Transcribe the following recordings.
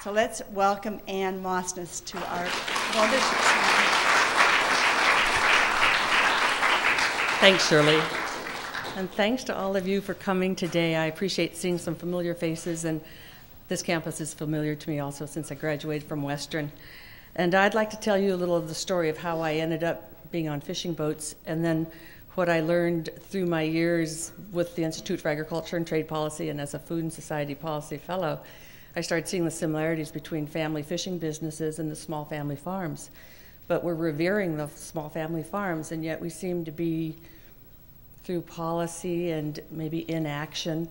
So let's welcome Ann Mosness to our audition. Thanks, Shirley. And thanks to all of you for coming today. I appreciate seeing some familiar faces, and this campus is familiar to me also since I graduated from Western. And I'd like to tell you a little of the story of how I ended up being on fishing boats, and then what I learned through my years with the Institute for Agriculture and Trade Policy and as a Food and Society Policy Fellow. I started seeing the similarities between family fishing businesses and the small family farms. But we're revering the small family farms, and yet we seem to be, through policy and maybe inaction,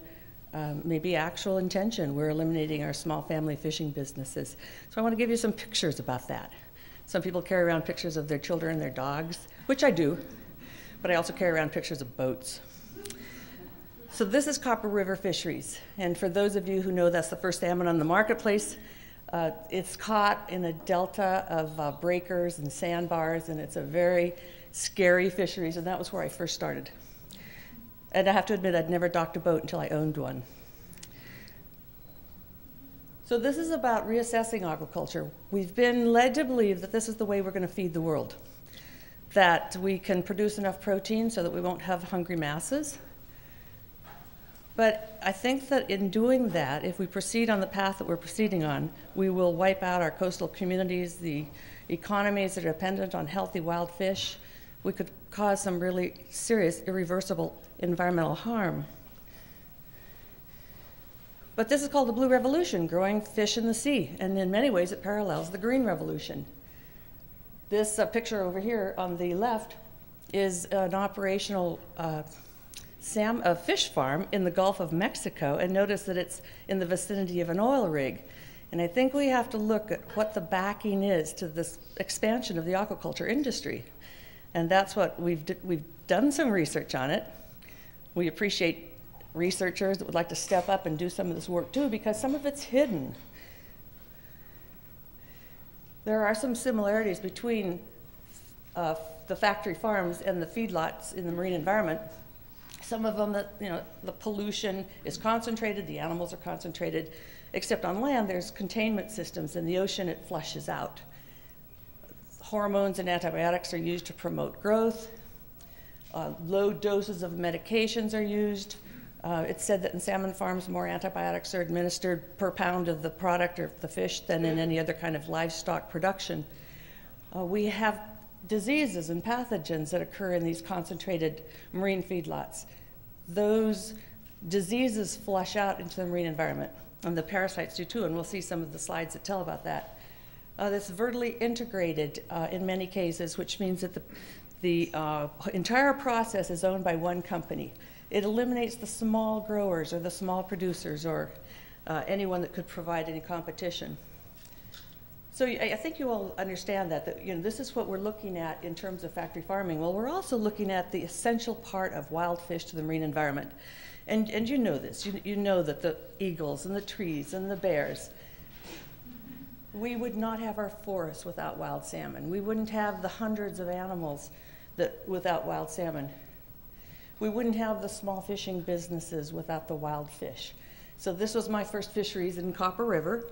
maybe actual intention, we're eliminating our small family fishing businesses. So I want to give you some pictures about that. Some people carry around pictures of their children and their dogs, which I do, but I also carry around pictures of boats. So this is Copper River Fisheries, and for those of you who know that's the first salmon on the marketplace, it's caught in a delta of breakers and sandbars, and it's a very scary fisheries, and that was where I first started. And I have to admit, I'd never docked a boat until I owned one. So this is about reassessing aquaculture. We've been led to believe that this is the way we're going to feed the world, that we can produce enough protein so that we won't have hungry masses. But I think that in doing that, if we proceed on the path that we're proceeding on, we will wipe out our coastal communities, the economies that are dependent on healthy wild fish. We could cause some really serious, irreversible environmental harm. But this is called the Blue Revolution, growing fish in the sea, and in many ways it parallels the Green Revolution. This picture over here on the left is an operational a fish farm in the Gulf of Mexico, and notice that it's in the vicinity of an oil rig. And I think we have to look at what the backing is to this expansion of the aquaculture industry. And that's what we've done some research on it. We appreciate researchers that would like to step up and do some of this work too, because some of it's hidden. There are some similarities between the factory farms and the feedlots in the marine environment. Some of them, the pollution is concentrated, the animals are concentrated, except on land there's containment systems. In the ocean it flushes out. Hormones and antibiotics are used to promote growth. Low doses of medications are used. It's said that in salmon farms more antibiotics are administered per pound of the product or the fish than in any other kind of livestock production. We have diseases and pathogens that occur in these concentrated marine feedlots. Those diseases flush out into the marine environment, and the parasites do too, and we'll see some of the slides that tell about that. It's vertically integrated in many cases, which means that the entire process is owned by one company. It eliminates the small growers or the small producers or anyone that could provide any competition. So I think you all understand that this is what we're looking at in terms of factory farming. Well, we're also looking at the essential part of wild fish to the marine environment. And you know this. You know that the eagles and the trees and the bears, we would not have our forests without wild salmon. We wouldn't have the hundreds of animals without wild salmon. We wouldn't have the small fishing businesses without the wild fish. So this was my first fisheries in Copper River.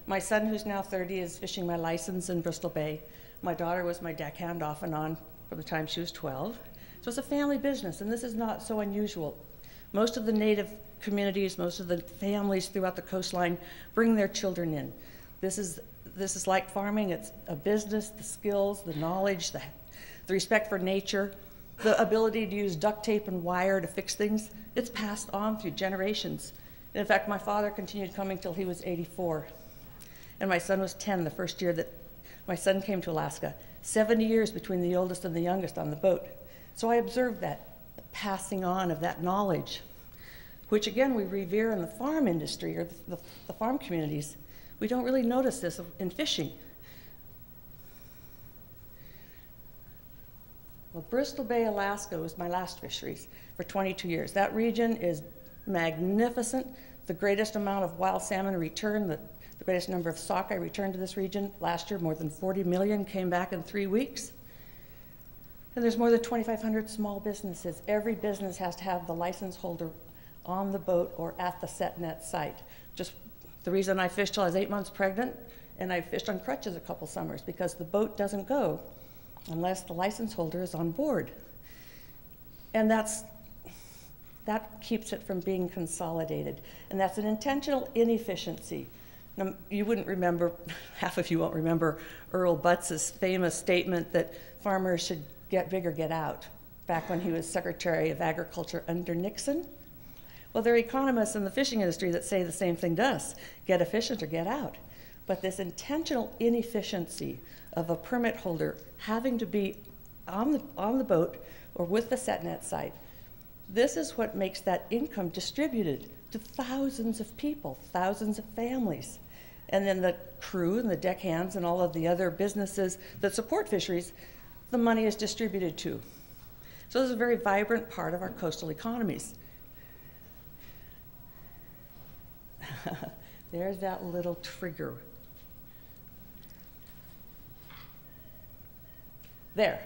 My son, who's now 30, is fishing my license in Bristol Bay. My daughter was my deckhand off and on from the time she was 12. So it's a family business, and this is not so unusual. Most of the native communities, most of the families throughout the coastline bring their children in. This is like farming. It's a business, the skills, the knowledge, the respect for nature, the ability to use duct tape and wire to fix things. It's passed on through generations. And in fact, my father continued coming till he was 84. And my son was 10 the first year that my son came to Alaska. 70 years between the oldest and the youngest on the boat. So I observed that passing on of that knowledge, which again we revere in the farm industry or the farm communities. We don't really notice this in fishing. Well, Bristol Bay, Alaska was my last fisheries for 22 years. That region is magnificent. The greatest amount of wild salmon returned, the greatest number of sockeye returned to this region. Last year, more than 40 million came back in 3 weeks. And there's more than 2,500 small businesses. Every business has to have the license holder on the boat or at the set net site. Just The reason I fished till I was 8 months pregnant, and I fished on crutches a couple summers, because the boat doesn't go unless the license holder is on board. And that keeps it from being consolidated. And that's an intentional inefficiency. Now, you wouldn't remember, half of you won't remember Earl Butts' famous statement that farmers should get big or get out, back when he was Secretary of Agriculture under Nixon. Well, there are economists in the fishing industry that say the same thing to us: get efficient or get out. But this intentional inefficiency of a permit holder having to be on the boat or with the set net site, this is what makes that income distributed to thousands of people, thousands of families. And then the crew and the deckhands and all of the other businesses that support fisheries, the money is distributed to. So this is a very vibrant part of our coastal economies. There's that little trigger. There.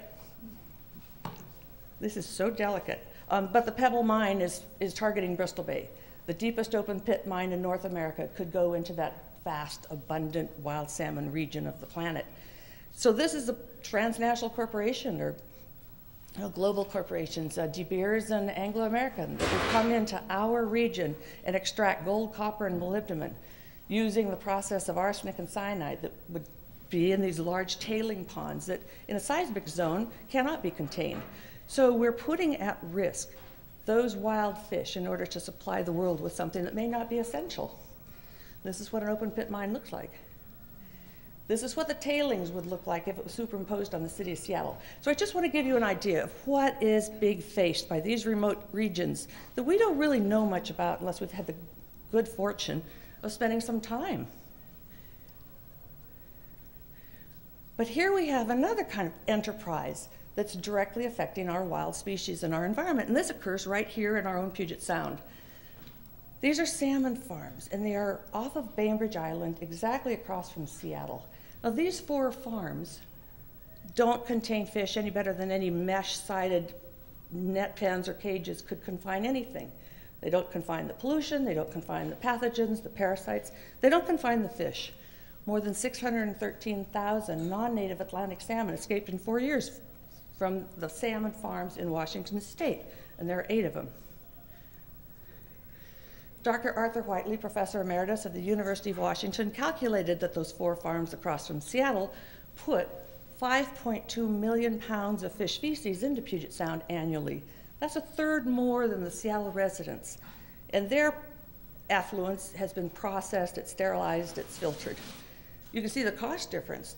This is so delicate. But the Pebble mine is targeting Bristol Bay. The deepest open pit mine in North America could go into that vast, abundant wild salmon region of the planet. So this is a transnational corporation, or global corporations, De Beers and Anglo American, that would come into our region and extract gold, copper, and molybdenum using the process of arsenic and cyanide that would be in these large tailing ponds that in a seismic zone cannot be contained. So we're putting at risk those wild fish in order to supply the world with something that may not be essential. This is what an open pit mine looks like. This is what the tailings would look like if it was superimposed on the city of Seattle. So I just want to give you an idea of what is being faced by these remote regions that we don't really know much about unless we've had the good fortune of spending some time. But here we have another kind of enterprise that's directly affecting our wild species and our environment. And this occurs right here in our own Puget Sound. These are salmon farms, and they are off of Bainbridge Island, exactly across from Seattle. Now, these 4 farms don't contain fish any better than any mesh-sided net pens or cages could confine anything. They don't confine the pollution, they don't confine the pathogens, the parasites, they don't confine the fish. More than 613,000 non-native Atlantic salmon escaped in 4 years from the salmon farms in Washington State, and there are 8 of them. Dr. Arthur Whiteley, Professor Emeritus of the University of Washington, calculated that those 4 farms across from Seattle put 5.2 million pounds of fish feces into Puget Sound annually. That's a third more than the Seattle residents. And their effluence has been processed, it's sterilized, it's filtered. You can see the cost difference.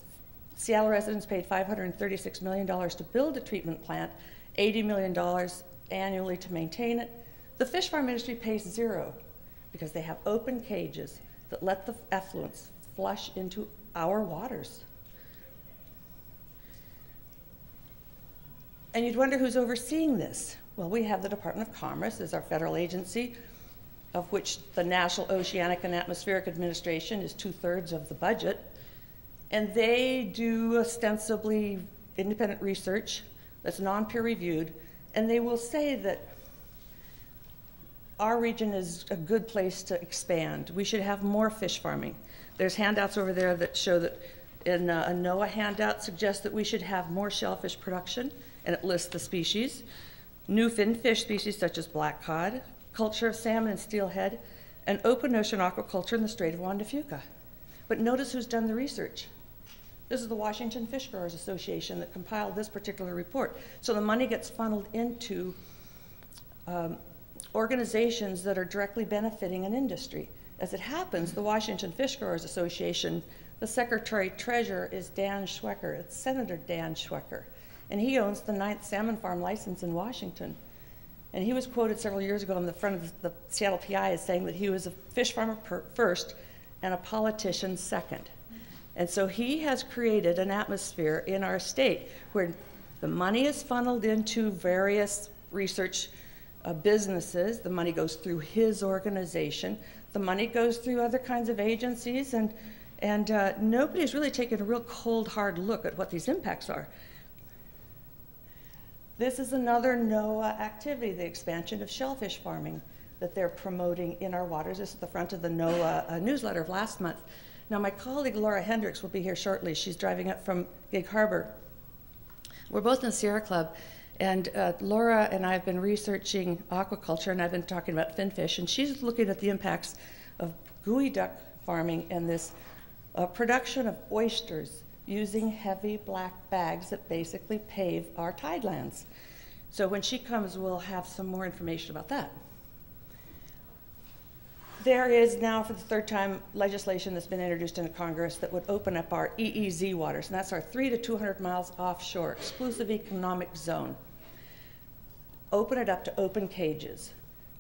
Seattle residents paid $536 million to build a treatment plant, $80 million annually to maintain it. The fish farm industry pays $0 because they have open cages that let the effluents flush into our waters. And you'd wonder who's overseeing this. Well, we have the Department of Commerce as our federal agency, of which the National Oceanic and Atmospheric Administration is 2/3 of the budget. And they do ostensibly independent research that's non-peer reviewed, and they will say that our region is a good place to expand. We should have more fish farming. There's handouts over there that show that, in a NOAA handout suggests that we should have more shellfish production, and it lists the species. New fin fish species such as black cod, culture of salmon and steelhead, and open ocean aquaculture in the Strait of Juan de Fuca. But notice who's done the research. This is the Washington Fish Growers Association that compiled this particular report. So the money gets funneled into organizations that are directly benefiting an industry. As it happens, the Washington Fish Growers Association, the Secretary-Treasurer is Dan Schwecker. It's Senator Dan Schwecker. And he owns the 9th salmon farm license in Washington. And he was quoted several years ago on the front of the Seattle PI as saying that he was a fish farmer first and a politician second. And so he has created an atmosphere in our state where the money is funneled into various research businesses. The money goes through his organization. The money goes through other kinds of agencies, and nobody's really taken a real cold, hard look at what these impacts are. This is another NOAA activity, the expansion of shellfish farming. that they're promoting in our waters. This is the front of the NOAA newsletter of last month. Now, my colleague Laura Hendricks will be here shortly. She's driving up from Gig Harbor. We're both in the Sierra Club, and Laura and I have been researching aquaculture, and I've been talking about finfish, and she's looking at the impacts of gooey duck farming and this production of oysters using heavy black bags that basically pave our tidelands. So when she comes, we'll have some more information about that. There is now, for the third time, legislation that's been introduced into Congress that would open up our inEEZ waters, and that's our 300 to 200 miles offshore, exclusive economic zone. Open it up to open cages.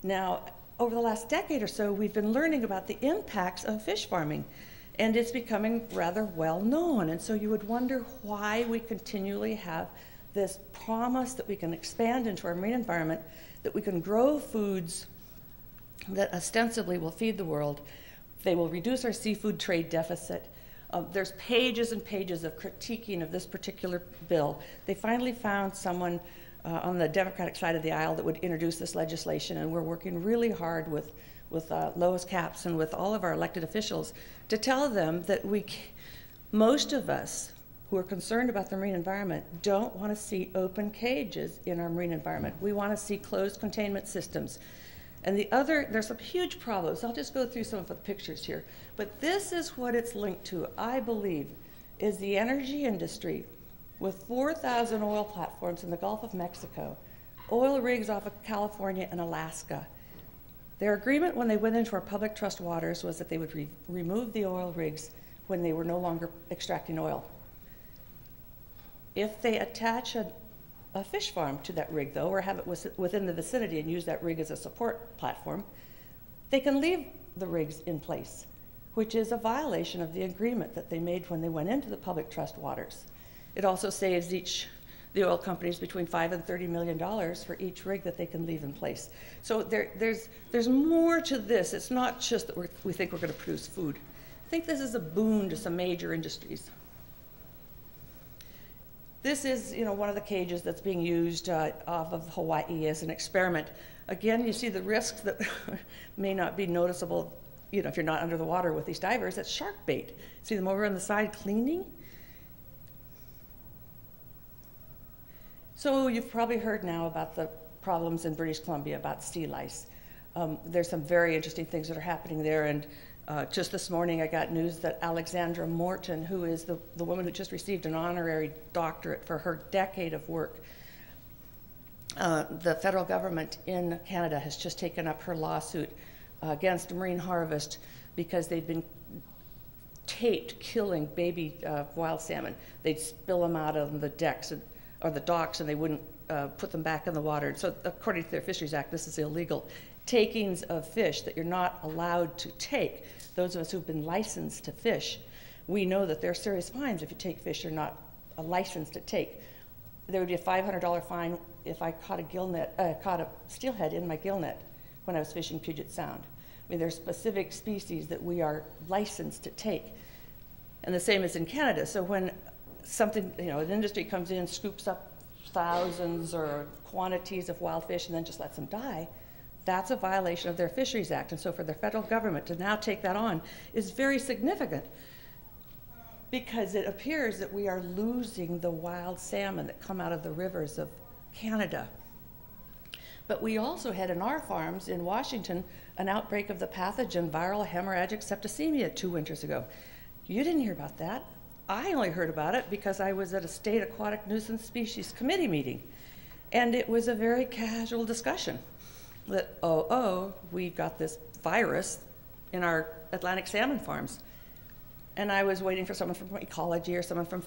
Now, over the last decade or so, we've been learning about the impacts of fish farming, and it's becoming rather well known. And so you would wonder why we continually have this promise that we can expand into our marine environment, that we can grow foods that ostensibly will feed the world. They will reduce our seafood trade deficit. There's pages and pages of critiquing of this particular bill. They finally found someone on the Democratic side of the aisle that would introduce this legislation, and we're working really hard with Lois Capps and with all of our elected officials to tell them that most of us who are concerned about the marine environment don't want to see open cages in our marine environment. We want to see closed containment systems. And there's some huge problems. I'll just go through some of the pictures here. But this is what it's linked to, I believe, is the energy industry with 4,000 oil platforms in the Gulf of Mexico, oil rigs off of California and Alaska. Their agreement when they went into our public trust waters was that they would remove the oil rigs when they were no longer extracting oil. If they attach a fish farm to that rig, though, or have it within the vicinity and use that rig as a support platform, they can leave the rigs in place, which is a violation of the agreement that they made when they went into the public trust waters. It also saves the oil companies between $5 and $30 million for each rig that they can leave in place. So there's more to this. It's not just that we think we're going to produce food. I think this is a boon to some major industries. This is, one of the cages that's being used off of Hawaii as an experiment. Again, you see the risks that may not be noticeable, if you're not under the water with these divers. That's shark bait. See them over on the side cleaning? So you've probably heard now about the problems in British Columbia about sea lice. There's some very interesting things that are happening there, and just this morning I got news that Alexandra Morton, who is the woman who just received an honorary doctorate for her decade of work, the federal government in Canada has just taken up her lawsuit against Marine Harvest because they've been taped killing baby wild salmon. They'd spill them out on the decks or the docks, and they wouldn't put them back in the water. So according to their Fisheries Act, this is illegal. Takings of fish that you're not allowed to take. Those of us who've been licensed to fish, we know that there are serious fines if you take fish you're not licensed to take. There would be a $500 fine if I caught a steelhead in my gill net when I was fishing Puget Sound. I mean, there's specific species that we are licensed to take. And the same is in Canada. So when something, an industry comes in, scoops up thousands or quantities of wild fish and then just lets them die, that's a violation of their Fisheries Act. And so for the federal government to now take that on is very significant because it appears that we are losing the wild salmon that come out of the rivers of Canada. But we also had in our farms in Washington an outbreak of the pathogen viral hemorrhagic septicemia 2 winters ago. You didn't hear about that. I only heard about it because I was at a state aquatic nuisance species committee meeting. And it was a very casual discussion that, we've got this virus in our Atlantic salmon farms. And I was waiting for someone from ecology or someone from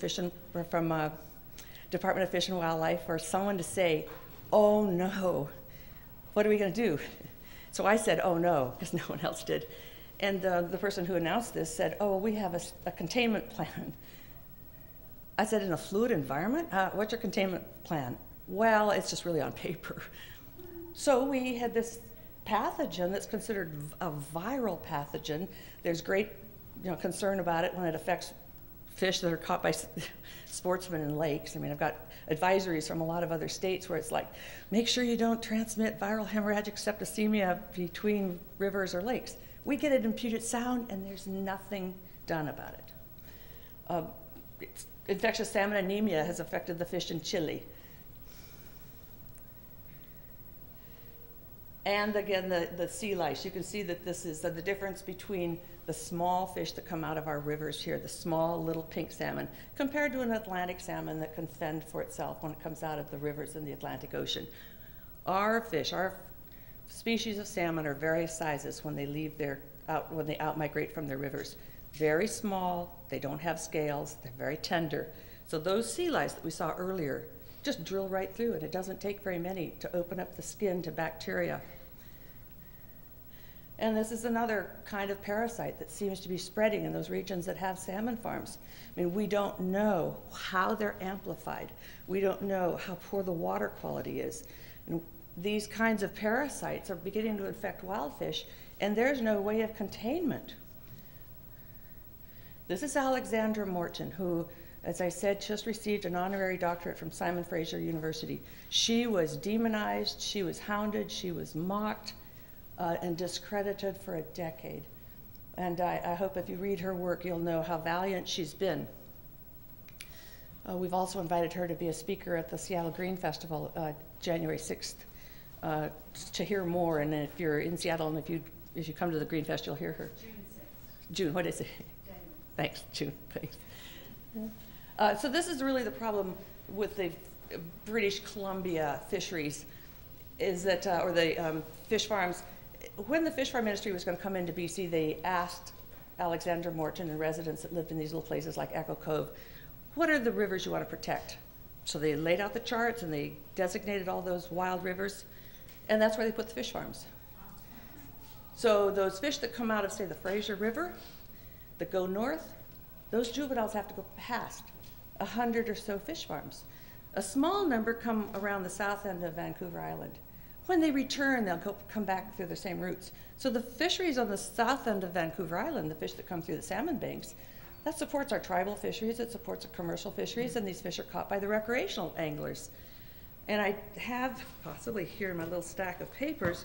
Department of Fish and Wildlife or someone to say, oh no, what are we going to do? So I said, oh no, because no one else did. And the person who announced this said, oh, we have a containment plan. I said, in a fluid environment? What's your containment plan? Well, it's just really on paper. So we had this pathogen that's considered a viral pathogen. There's great concern about it when it affects fish that are caught by sportsmen in lakes. I mean, I've got advisories from a lot of other states where it's like, make sure you don't transmit viral hemorrhagic septicemia between rivers or lakes. We get it in Puget Sound, and there's nothing done about it. Infectious salmon anemia has affected the fish in Chile. And again, the sea lice. You can see that this is the difference between the small fish that come out of our rivers here, the small little pink salmon, compared to an Atlantic salmon that can fend for itself when it comes out of the rivers in the Atlantic Ocean. Our fish, our species of salmon are various sizes when they leave when they out-migrate from their rivers. Very small, they don't have scales, they're very tender. So those sea lice that we saw earlier just drill right through, and it doesn't take very many to open up the skin to bacteria. And this is another kind of parasite that seems to be spreading in those regions that have salmon farms. I mean, we don't know how they're amplified. We don't know how poor the water quality is. And these kinds of parasites are beginning to infect wild fish, and there's no way of containment. This is Alexandra Morton, who, as I said, just received an honorary doctorate from Simon Fraser University. She was demonized, she was hounded, she was mocked, and discredited for a decade. And I hope if you read her work, you'll know how valiant she's been. We've also invited her to be a speaker at the Seattle Green Festival, January 6th, to hear more. And if you're in Seattle and if you come to the Green Fest, you'll hear her. June 6th. June, what did I say? January. Thanks, June, thanks. So this is really the problem with the British Columbia fisheries, is that, or the fish farms. When the fish farm industry was going to come into BC, they asked Alexandra Morton and residents that lived in these little places like Echo Cove, what are the rivers you want to protect? So they laid out the charts and they designated all those wild rivers, and that's where they put the fish farms. So those fish that come out of, say, the Fraser River, that go north, those juveniles have to go past 100 or so fish farms. A small number come around the south end of Vancouver Island. When they return, they'll come back through the same routes. So the fisheries on the south end of Vancouver Island, the fish that come through the salmon banks, that supports our tribal fisheries, it supports the commercial fisheries, and these fish are caught by the recreational anglers. And I have, possibly here in my little stack of papers,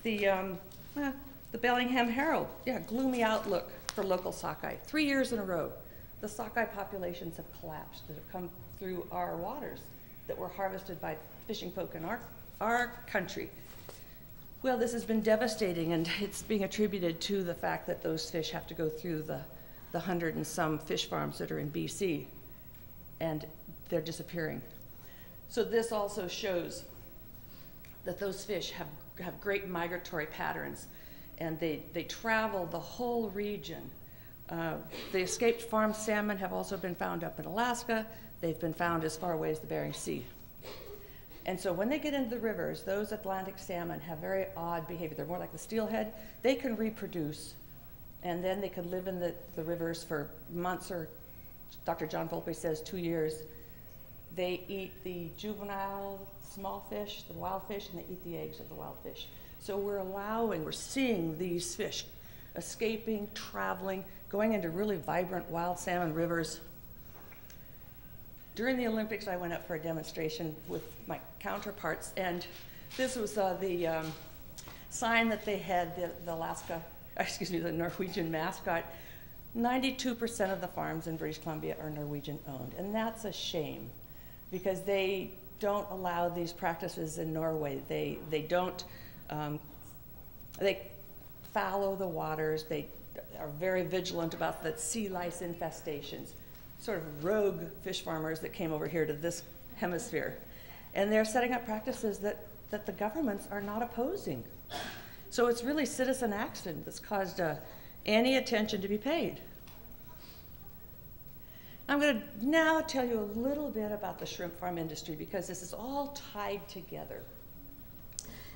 the Bellingham Herald. Yeah, gloomy outlook for local sockeye. 3 years in a row, the sockeye populations have collapsed that have come through our waters that were harvested by fishing folk in our country. Well, this has been devastating, and it's being attributed to the fact that those fish have to go through the 100 and some fish farms that are in BC, and they're disappearing. So this also shows that those fish have great migratory patterns, and they travel the whole region. The escaped farm salmon have also been found up in Alaska. They've been found as far away as the Bering Sea. And so when they get into the rivers, those Atlantic salmon have very odd behavior. They're more like the steelhead. They can reproduce, and then they can live in the rivers for months, or Dr. John Volpe says 2 years. They eat the juvenile small fish, the wild fish, and they eat the eggs of the wild fish. So we're seeing these fish escaping, traveling, going into really vibrant wild salmon rivers. During the Olympics, I went up for a demonstration with my counterparts, and this was the sign that they had, the Norwegian mascot. 92% of the farms in British Columbia are Norwegian owned, and that's a shame, because they don't allow these practices in Norway. They don't, they fallow the waters. They are very vigilant about the sea lice infestations. Sort of rogue fish farmers that came over here to this hemisphere. And they're setting up practices that the governments are not opposing. So it's really citizen action that's caused any attention to be paid. I'm going to now tell you a little bit about the shrimp farm industry, because this is all tied together.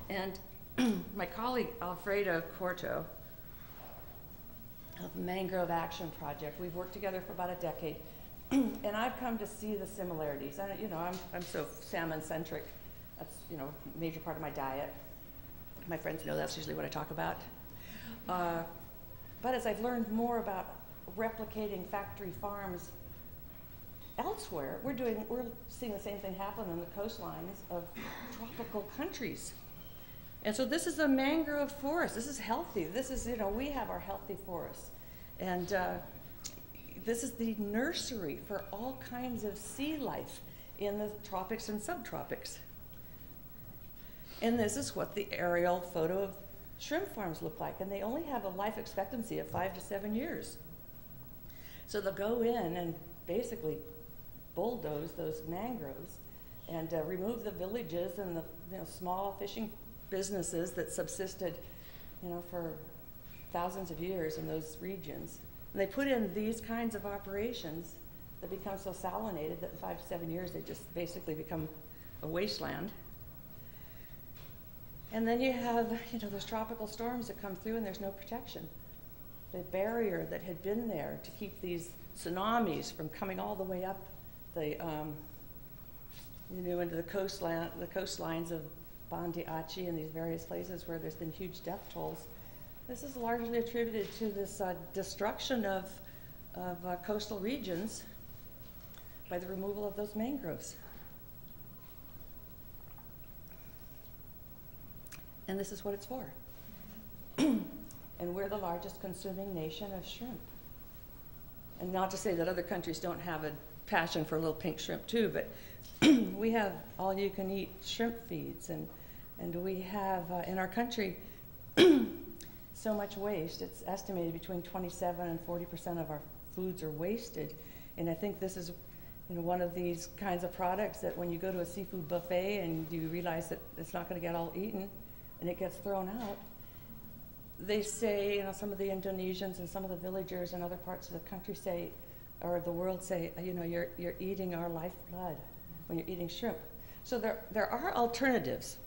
And my colleague Alfredo Corto of Mangrove Action Project, we've worked together for about a decade. And I've come to see the similarities. And I'm so salmon-centric. That's a major part of my diet. My friends know that's usually what I talk about. But as I've learned more about replicating factory farms elsewhere, we're seeing the same thing happen on the coastlines of tropical countries. And so this is a mangrove forest. This is healthy. This is, we have our healthy forests. And this is the nursery for all kinds of sea life in the tropics and subtropics. And this is what the aerial photo of shrimp farms look like. And they only have a life expectancy of 5 to 7 years. So they'll go in and basically bulldoze those mangroves and remove the villages and the small fishing businesses that subsisted for thousands of years in those regions. And they put in these kinds of operations that become so salinated that in 5 to 7 years they just basically become a wasteland. And then you have those tropical storms that come through and there's no protection. The barrier that had been there to keep these tsunamis from coming all the way up the into the coastlines of Banda Aceh and these various places where there's been huge death tolls. This is largely attributed to this destruction of coastal regions by the removal of those mangroves. And this is what it's for. And we're the largest consuming nation of shrimp. And not to say that other countries don't have a passion for little pink shrimp too, but we have all-you-can-eat shrimp feeds, and we have in our country so much waste. It's estimated between 27 and 40% of our foods are wasted. And I think this is one of these kinds of products that when you go to a seafood buffet and you realize that it's not going to get all eaten and it gets thrown out, they say, some of the Indonesians and some of the villagers in other parts of the country say, or the world say, you're eating our lifeblood when you're eating shrimp. So there are alternatives.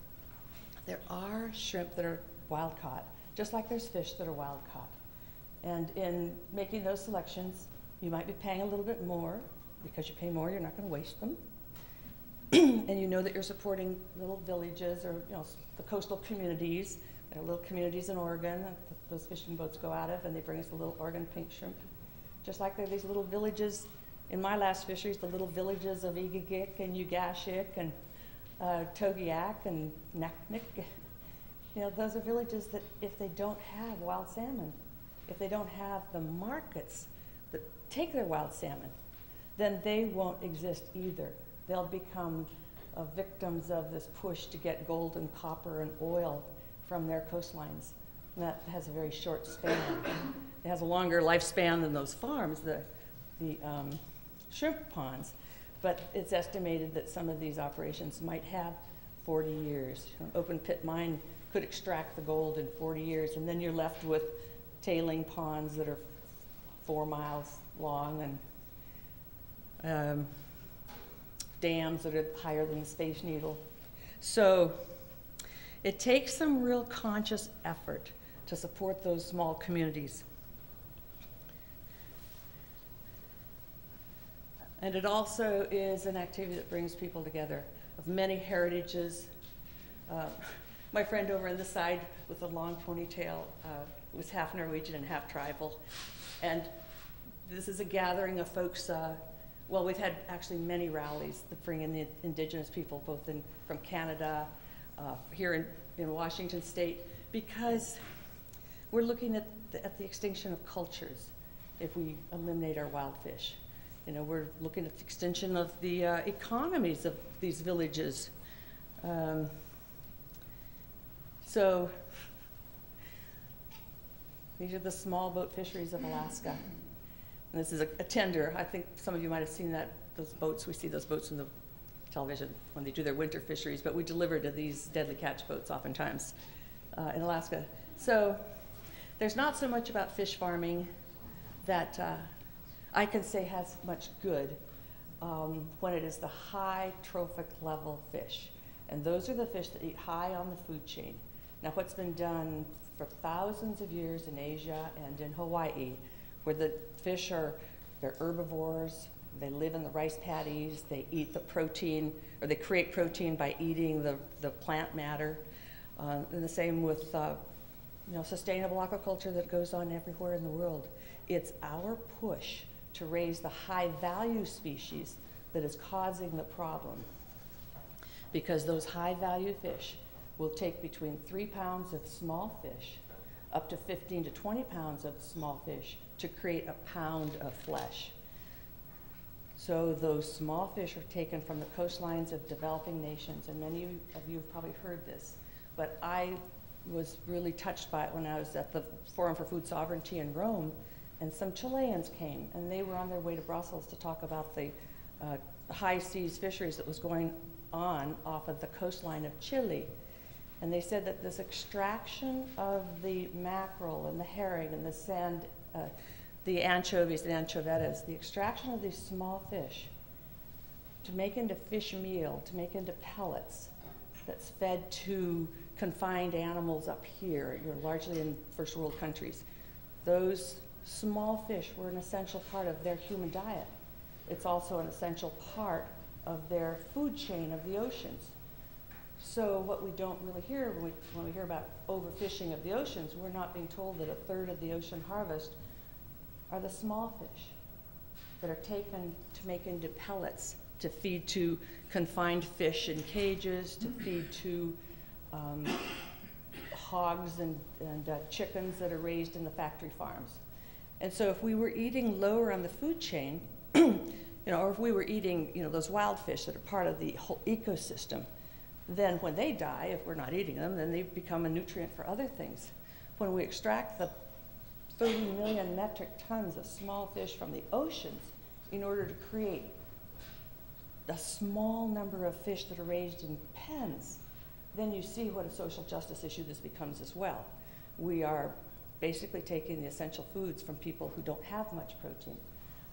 There are shrimp that are wild caught, just like there's fish that are wild caught. And in making those selections, you might be paying a little bit more. Because you pay more, you're not going to waste them. And you know that you're supporting little villages or the coastal communities. There are little communities in Oregon that those fishing boats go out of, and they bring us the little Oregon pink shrimp. Just like there are these little villages in my last fisheries, the little villages of Igigik and Ugashik and Togiak and Naknik. Those are villages that if they don't have wild salmon, if they don't have the markets that take their wild salmon, then they won't exist either. They'll become victims of this push to get gold and copper and oil from their coastlines. And that has a very short span. It has a longer lifespan than those farms, the shrimp ponds. But it's estimated that some of these operations might have 40 years. An open pit mine could extract the gold in 40 years, and then you're left with tailing ponds that are 4 miles long and dams that are higher than the Space Needle. So it takes some real conscious effort to support those small communities. And it also is an activity that brings people together of many heritages. My friend over on the side with the long ponytail was half Norwegian and half tribal. And this is a gathering of folks. Well, we've had actually many rallies that bring in the indigenous people, both from Canada, here in Washington State, because we're looking at the extinction of cultures if we eliminate our wild fish. We're looking at the extinction of the economies of these villages. So these are the small boat fisheries of Alaska. And this is a tender. I think some of you might have seen those boats. We see those boats on the television when they do their winter fisheries, but we deliver to these deadly catch boats oftentimes in Alaska. So there's not so much about fish farming that I can say has much good when it is the high trophic level fish. And those are the fish that eat high on the food chain. Now what's been done for thousands of years in Asia and in Hawaii, where the fish they're herbivores, they live in the rice paddies, they eat the protein, or they create protein by eating the plant matter. And the same with sustainable aquaculture that goes on everywhere in the world. It's our push to raise the high value species that is causing the problem. Because those high value fish will take between 3 pounds of small fish up to 15 to 20 pounds of small fish to create a pound of flesh. So those small fish are taken from the coastlines of developing nations, and many of you have probably heard this, but I was really touched by it when I was at the Forum for Food Sovereignty in Rome, and some Chileans came, and they were on their way to Brussels to talk about the high seas fisheries that was going on off of the coastline of Chile. And they said that this extraction of the mackerel and the herring and the sand, the anchovies and anchovetas, the extraction of these small fish to make into fish meal, to make into pellets that's fed to confined animals up here, you're largely in first world countries. Those small fish were an essential part of their human diet. It's also an essential part of their food chain of the oceans. So what we don't really hear when we hear about overfishing of the oceans, we're not being told that 1/3 of the ocean harvest are the small fish that are taken to make into pellets, to feed to confined fish in cages, to feed to hogs and chickens that are raised in the factory farms. And so if we were eating lower on the food chain, or if we were eating, those wild fish that are part of the whole ecosystem, then when they die, if we're not eating them, then they become a nutrient for other things. When we extract the 30 million metric tons of small fish from the oceans in order to create a small number of fish that are raised in pens, then you see what a social justice issue this becomes as well. We are basically taking the essential foods from people who don't have much protein.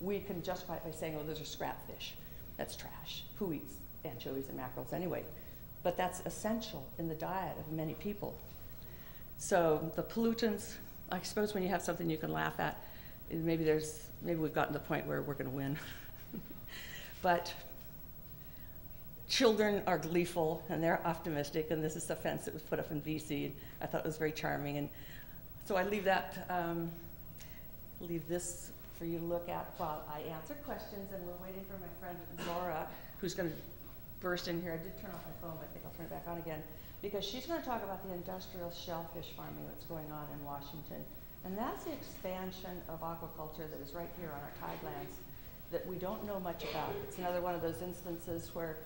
We can justify it by saying, oh, those are scrap fish. That's trash. Who eats anchovies and mackerels anyway? But that's essential in the diet of many people. So the pollutants, I suppose when you have something you can laugh at, maybe we've gotten to the point where we're going to win. But children are gleeful and they're optimistic, and this is the fence that was put up in BC. I thought it was very charming, and so I leave this for you to look at while I answer questions, and we're waiting for my friend Laura, who's going to burst in here. I did turn off my phone, but I think I'll turn it back on again, because she's going to talk about the industrial shellfish farming that's going on in Washington. And that's the expansion of aquaculture that is right here on our tidelands that we don't know much about. It's another one of those instances where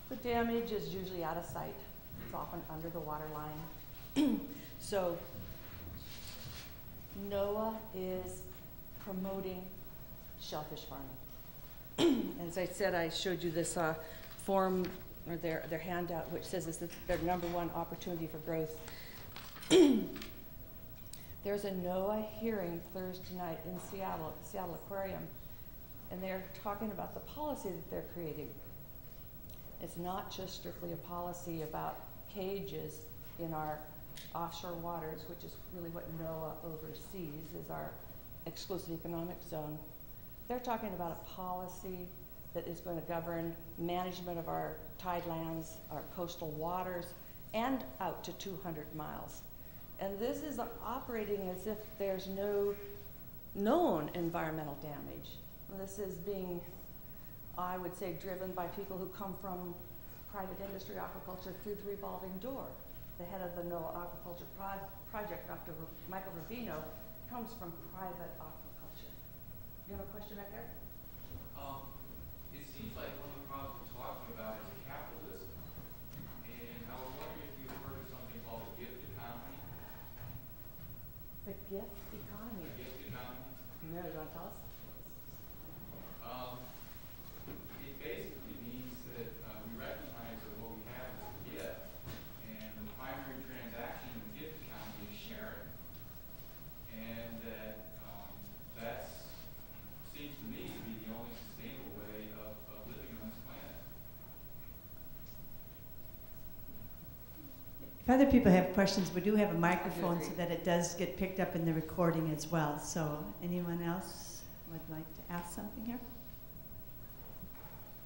the damage is usually out of sight. It's often under the water line. So NOAA is promoting shellfish farming. As I said, I showed you this form, or their handout, which says it's their #1 opportunity for growth. There's a NOAA hearing Thursday night in Seattle, at the Seattle Aquarium, and they're talking about the policy that they're creating. It's not just strictly a policy about cages in our offshore waters, which is really what NOAA oversees, is our exclusive economic zone. They're talking about a policy that is going to govern management of our tidelands, our coastal waters, and out to 200 miles. And this is operating as if there's no known environmental damage. This is being, I would say, driven by people who come from private industry aquaculture through the revolving door. The head of the NOAA Aquaculture Project, Dr. Michael Rubino, comes from private aquaculture. You have a question back there? It seems like one of the problems we're talking about is capitalism. And I was wondering if you've heard of something called the gift economy. The gift economy? The gift economy? No, do you want to tell us? It basically means that we recognize that what we have is a gift, and the primary transaction in the gift economy is sharing. And that seems to me to be the only sustainable way of living on this planet. If other people have questions, we do have a microphone so that it does get picked up in the recording as well. So anyone else would like to ask something here?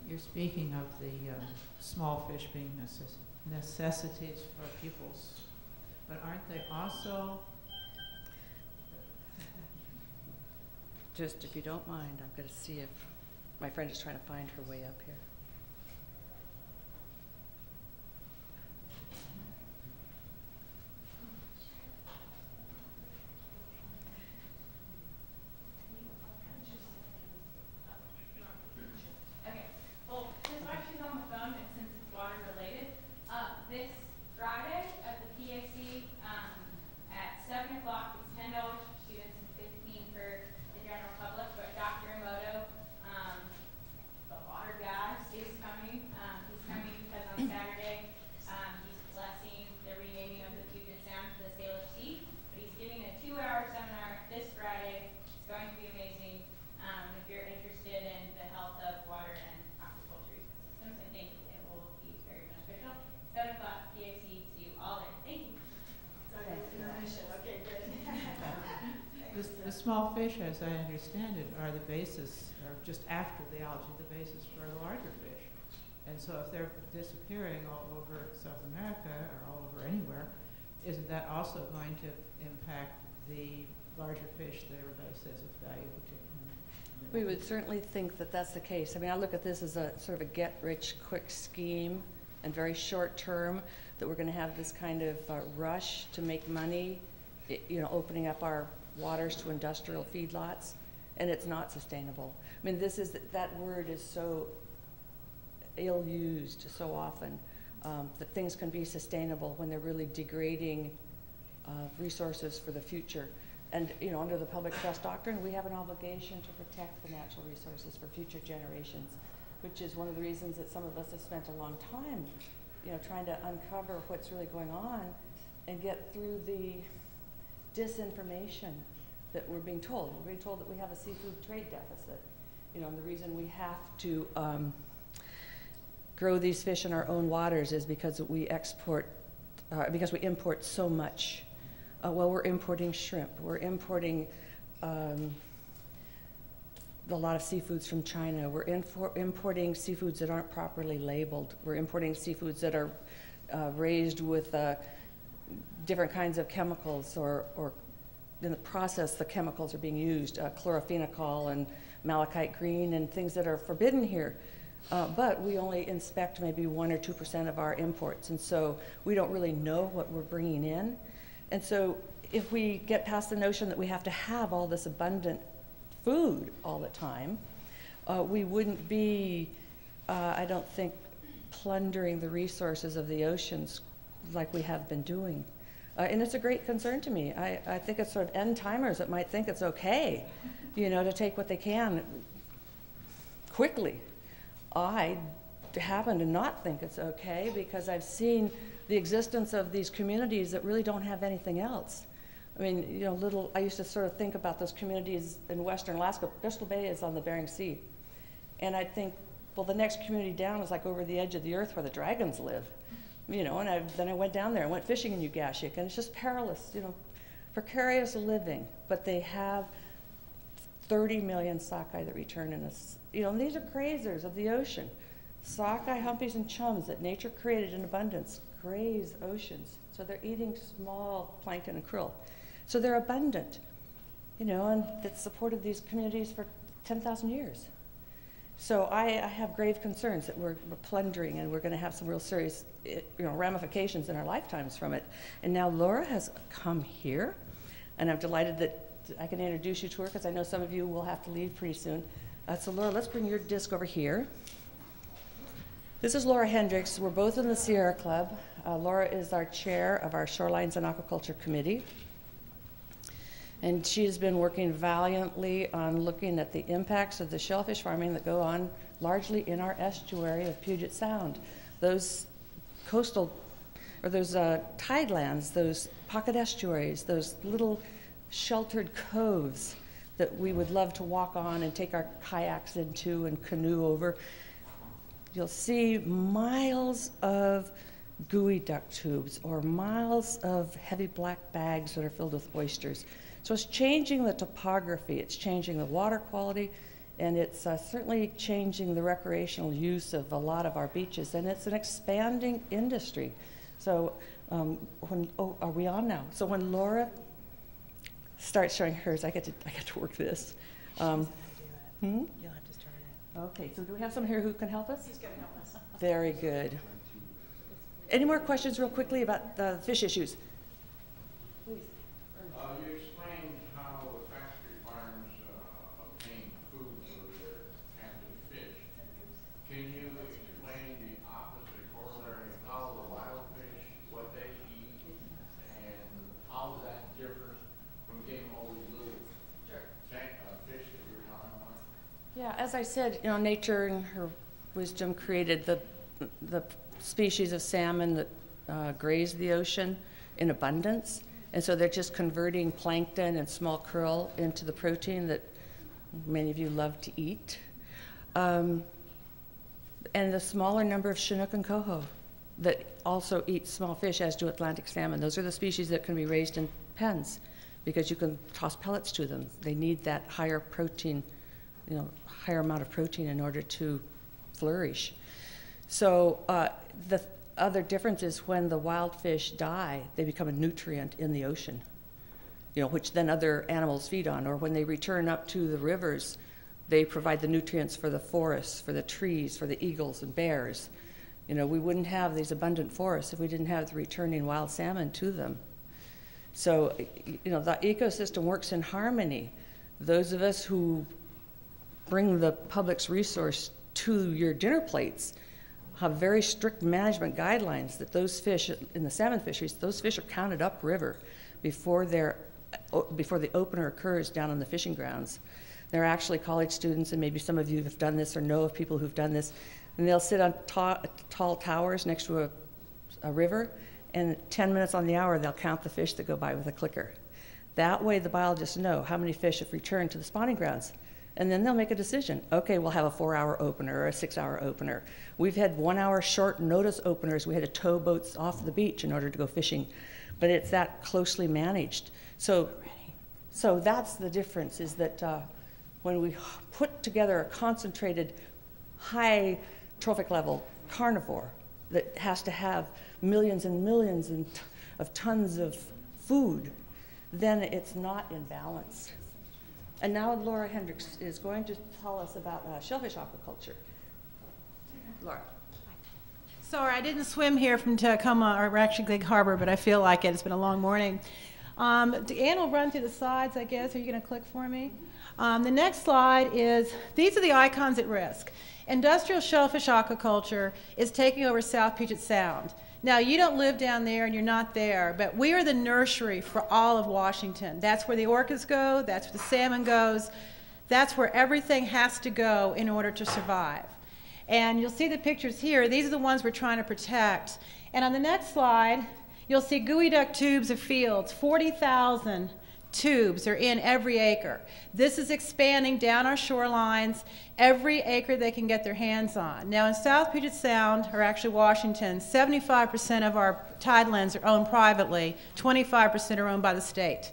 You're speaking of the small fish being necessities for peoples, but aren't they also Just if you don't mind, I'm going to see if my friend is trying to find her way up here. Okay. Well, just while she's on the phone, and since it's water related, this Friday at the PAC at 7 o'clock, it's $10 for students and 15 for the general public. But Dr. Emoto, the water guy, is coming. He's coming because on Saturday he's blessing the renaming of the Puget Sound to the Salish Sea. But he's giving a 2-hour seminar this Friday. It's going to be amazing. If you're interested in the health of water and aquaculture ecosystems, I think it will be very beneficial. 7 o'clock, PAC, see you all there. Thank you. Okay, good. The small fish, as I understand it, are the basis, or just after the algae, the basis for the larger fish. And so if they're disappearing all over South America or all over anywhere, isn't that also going to impact the larger fish that everybody says is valuable to? We would certainly think that that's the case. I mean, I look at this as a sort of a get-rich-quick scheme and very short-term, that we're going to have this kind of rush to make money, opening up our waters to industrial feedlots, and it's not sustainable. I mean, that word is so ill-used so often, that things can be sustainable when they're really degrading resources for the future. And under the public trust doctrine, we have an obligation to protect the natural resources for future generations, which is one of the reasons that some of us have spent a long time, trying to uncover what's really going on and get through the disinformation that we're being told. We're being told that we have a seafood trade deficit, and the reason we have to grow these fish in our own waters is because we import so much. Well, we're importing shrimp. We're importing a lot of seafoods from China. We're importing seafoods that aren't properly labeled. We're importing seafoods that are raised with different kinds of chemicals, or in the process, the chemicals are being used, chlorophenol and malachite green and things that are forbidden here. But we only inspect maybe 1 or 2% of our imports, and so we don't really know what we're bringing in. And so if we get past the notion that we have to have all this abundant food all the time, we wouldn't be, I don't think, plundering the resources of the oceans like we have been doing. And it's a great concern to me. I think it's sort of end timers that might think it's okay, to take what they can quickly. I happen to not think it's okay because I've seen the existence of these communities that really don't have anything else. I mean, I used to sort of think about those communities in Western Alaska. Bristol Bay is on the Bering Sea. And I'd think, well, the next community down is like over the edge of the earth where the dragons live. And then I went down there and went fishing in Ugashik, and it's just perilous, precarious living. But they have 30 million sockeye that return in us. And these are grazers of the ocean. Sockeye, humpies, and chums that nature created in abundance graze oceans. So they're eating small plankton and krill. So they're abundant, and it's supported these communities for 10,000 years. So I have grave concerns that we're plundering, and we're going to have some real serious ramifications in our lifetimes from it. And now Laura has come here, and I'm delighted that I can introduce you to her because I know some of you will have to leave pretty soon. So Laura, let's bring your disc over here. This is Laura Hendricks. We're both in the Sierra Club. Laura is our chair of our Shorelines and Aquaculture Committee. And she has been working valiantly on looking at the impacts of the shellfish farming that go on largely in our estuary of Puget Sound. Those coastal, or those tidelands, those pocket estuaries, those little sheltered coves that we would love to walk on and take our kayaks into and canoe over. You'll see miles of gooey duck tubes or miles of heavy black bags that are filled with oysters. So it's changing the topography, it's changing the water quality, and it's certainly changing the recreational use of a lot of our beaches, and it's an expanding industry. So are we on now? So when Laura starts showing hers, I get to work this. Hmm? You'll have to start it. Okay, so do we have someone here who can help us? He's going to help us. Very good. Any more questions real quickly about the fish issues? You explained how the factory farms obtain food for their captive fish. Can you explain the opposite corollary of how the wild fish, what they eat, and how that differs from getting all these little fish that you were talking about? Yeah, as I said, you know, nature in her wisdom created the species of salmon that graze the ocean in abundance. And so they're just converting plankton and small krill into the protein that many of you love to eat. And the smaller number of Chinook and coho that also eat small fish, as do Atlantic salmon. Those are the species that can be raised in pens because you can toss pellets to them. They need that higher protein, you know, higher amount of protein in order to flourish. So the other difference is when the wild fish die, they become a nutrient in the ocean, you know, which then other animals feed on. Or when they return up to the rivers, they provide the nutrients for the forests, for the trees, for the eagles and bears. You know, we wouldn't have these abundant forests if we didn't have the returning wild salmon to them. So, you know, the ecosystem works in harmony. Those of us who bring the public's resource to your dinner plates have very strict management guidelines that those fish in the salmon fisheries, those fish are counted upriver before the opener occurs down on the fishing grounds. They're actually college students, and maybe some of you have done this or know of people who've done this, and they'll sit on tall towers next to a river, and 10 minutes on the hour they'll count the fish that go by with a clicker. That way the biologists know how many fish have returned to the spawning grounds. And then they'll make a decision. Okay, we'll have a 4-hour opener or a 6-hour opener. We've had 1-hour short notice openers. We had to tow boats off the beach in order to go fishing. But it's that closely managed. So that's the difference, is that when we put together a concentrated, high trophic level carnivore that has to have millions and millions of tons of food, then it's not in balance. And now Laura Hendricks is going to tell us about shellfish aquaculture. Laura. Sorry, I didn't swim here from Tacoma, or actually Gig Harbor, but I feel like it. It's been a long morning. Ann will run through the slides, I guess. Are you going to click for me? The next slide is, these are the icons at risk. Industrial shellfish aquaculture is taking over South Puget Sound. Now, you don't live down there and you're not there, but we are the nursery for all of Washington. That's where the orcas go, that's where the salmon goes, that's where everything has to go in order to survive. And you'll see the pictures here. These are the ones we're trying to protect. And on the next slide, you'll see geoduck tubes of fields. 40,000 tubes are in every acre. This is expanding down our shorelines, every acre they can get their hands on. Now in South Puget Sound, or actually Washington, 75% of our tidelands are owned privately, 25% are owned by the state.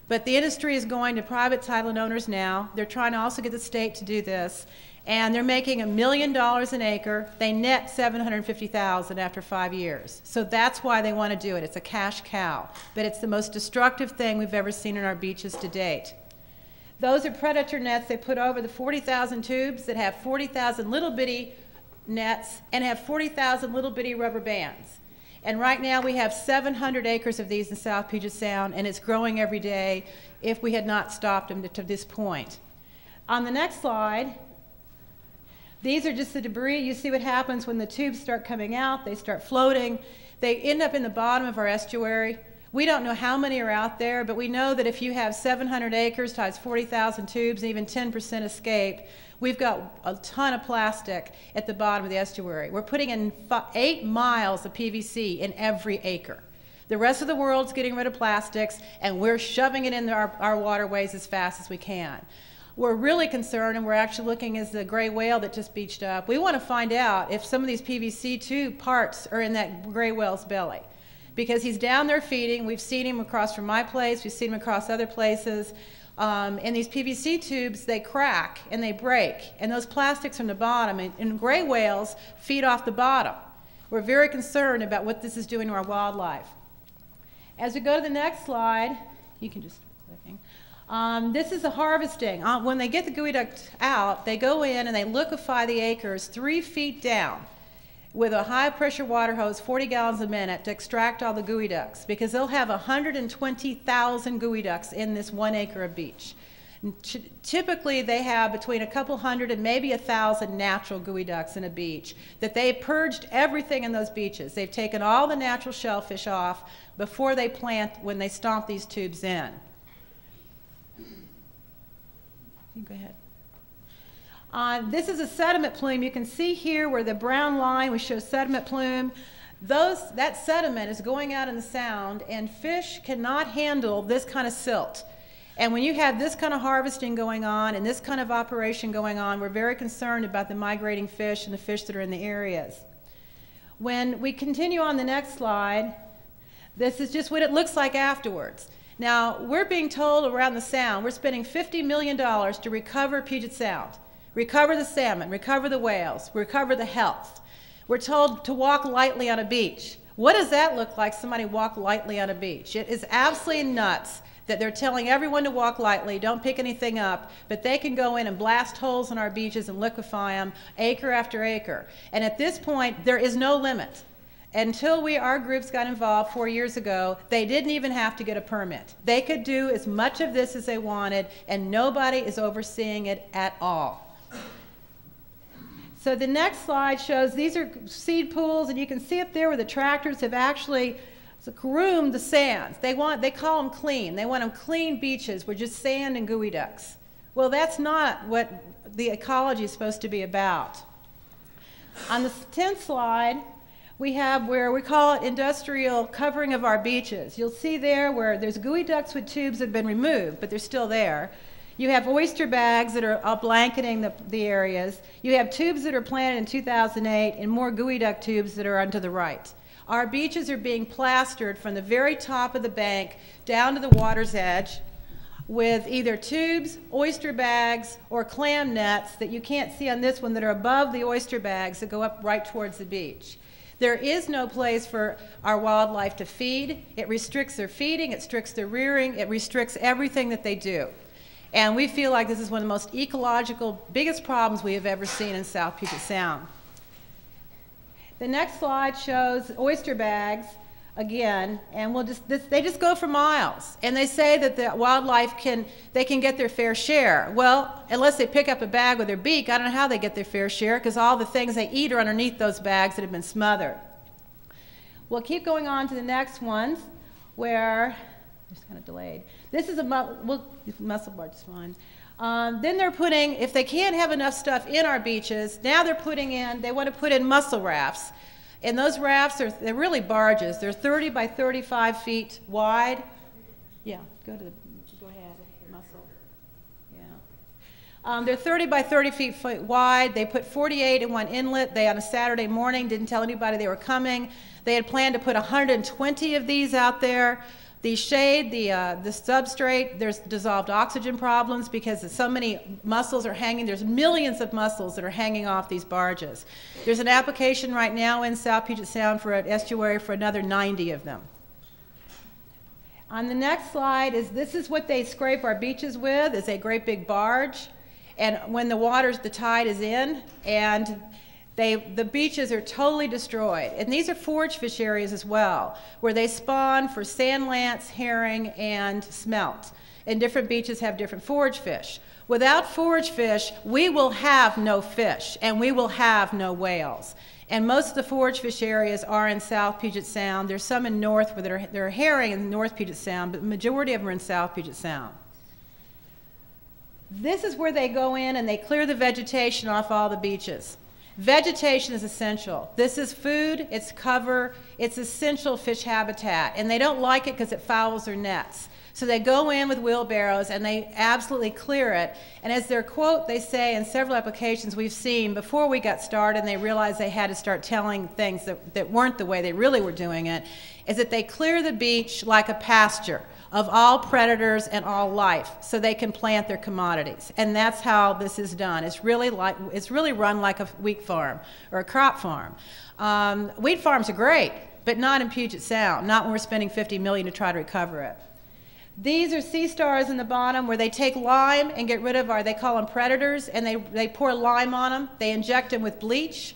But the industry is going to private tideland owners now. They're trying to also get the state to do this. And they're making $1 million an acre. They net $750,000 after 5 years. So that's why they want to do it. It's a cash cow. But it's the most destructive thing we've ever seen in our beaches to date. Those are predator nets they put over the 40,000 tubes that have 40,000 little bitty nets and have 40,000 little bitty rubber bands. And right now we have 700 acres of these in South Puget Sound, and it's growing every day if we had not stopped them to this point. On the next slide, these are just the debris. You see what happens when the tubes start coming out. They start floating. They end up in the bottom of our estuary. We don't know how many are out there, but we know that if you have 700 acres times 40,000 tubes, and even 10% escape, we've got a ton of plastic at the bottom of the estuary. We're putting in 8 miles of PVC in every acre. The rest of the world's getting rid of plastics, and we're shoving it into our waterways as fast as we can. We're really concerned, and we're actually looking as the gray whale that just beached up. We want to find out if some of these PVC tube parts are in that gray whale's belly, because he's down there feeding. We've seen him across from my place. We've seen him across other places. And these PVC tubes, they crack and they break, and those plastics from the bottom, and gray whales feed off the bottom. We're very concerned about what this is doing to our wildlife. As we go to the next slide, you can just start clicking. This is the harvesting. When they get the geoduct out, they go in and they liquefy the acres 3 feet down with a high pressure water hose, 40 gallons a minute, to extract all the geoducts, because they'll have 120,000 geoducts in this 1 acre of beach. Typically, they have between a couple hundred and maybe 1,000 natural geoducts in a beach, that they purged everything in those beaches. They've taken all the natural shellfish off before they plant, when they stomp these tubes in. Go ahead. This is a sediment plume. You can see here where the brown line, we show sediment plume. That sediment is going out in the sound, and fish cannot handle this kind of silt. And when you have this kind of harvesting going on and this kind of operation going on, we're very concerned about the migrating fish and the fish that are in the areas. When we continue on the next slide, this is just what it looks like afterwards. Now, we're being told around the Sound, we're spending $50 million to recover Puget Sound, recover the salmon, recover the whales, recover the health. We're told to walk lightly on a beach. What does that look like, somebody walk lightly on a beach? It is absolutely nuts that they're telling everyone to walk lightly, don't pick anything up, but they can go in and blast holes in our beaches and liquefy them acre after acre. And at this point, there is no limit. Until our groups got involved 4 years ago, they didn't even have to get a permit. They could do as much of this as they wanted, and nobody is overseeing it at all. So the next slide shows these are seed pools, and you can see up there where the tractors have actually groomed the sands. They call them clean. They want them clean beaches with just sand and geoducts. Well, that's not what the ecology is supposed to be about. On the 10th slide, we have where we call it industrial covering of our beaches. You'll see there where there's geoducts with tubes that have been removed, but they're still there. You have oyster bags that are blanketing the areas. You have tubes that are planted in 2008 and more geoduct tubes that are on to the right. Our beaches are being plastered from the very top of the bank down to the water's edge with either tubes, oyster bags, or clam nets that you can't see on this one that are above the oyster bags that go up right towards the beach. There is no place for our wildlife to feed. It restricts their feeding, it restricts their rearing, it restricts everything that they do. And we feel like this is one of the most ecological, biggest problems we have ever seen in South Puget Sound. The next slide shows oyster bags again, and they just go for miles. And they say that the wildlife can get their fair share. Well, unless they pick up a bag with their beak, I don't know how they get their fair share, because all the things they eat are underneath those bags that have been smothered. We'll keep going on to the next ones, where, it's kind of delayed. This is mussel barge is fine. Then they're putting, if they can't have enough stuff in our beaches, now they want to put in mussel rafts. And those rafts they're really barges. They're 30 by 35 feet wide. Yeah, go ahead, mussel. Yeah. They're 30 by 30 feet wide. They put 48 in one inlet. They, on a Saturday morning, didn't tell anybody they were coming. They had planned to put 120 of these out there. The shade, the substrate, there's dissolved oxygen problems because so many mussels are hanging. There's millions of mussels that are hanging off these barges. There's an application right now in South Puget Sound for an estuary for another 90 of them. On the next slide this is what they scrape our beaches with, is a great big barge. And when the tide is in, and the beaches are totally destroyed. And these are forage fish areas as well, where they spawn for sand lance, herring, and smelt. And different beaches have different forage fish. Without forage fish, we will have no fish, and we will have no whales. And most of the forage fish areas are in South Puget Sound. There's some in north where there are herring in North Puget Sound, but the majority of them are in South Puget Sound. This is where they go in and they clear the vegetation off all the beaches. Vegetation is essential. This is food, it's cover, it's essential fish habitat, and they don't like it because it fouls their nets. So they go in with wheelbarrows and they absolutely clear it. And as their quote, they say in several applications we've seen before we got started and they realized they had to start telling things that weren't the way they really were doing it, is that they clear the beach like a pasture of all predators and all life so they can plant their commodities. And that's how this is done. It's really run like a wheat farm or a crop farm. Wheat farms are great, but not in Puget Sound, not when we're spending $50 million to try to recover it. These are sea stars in the bottom where they take lime and get rid of they call them predators, and they pour lime on them. They inject them with bleach.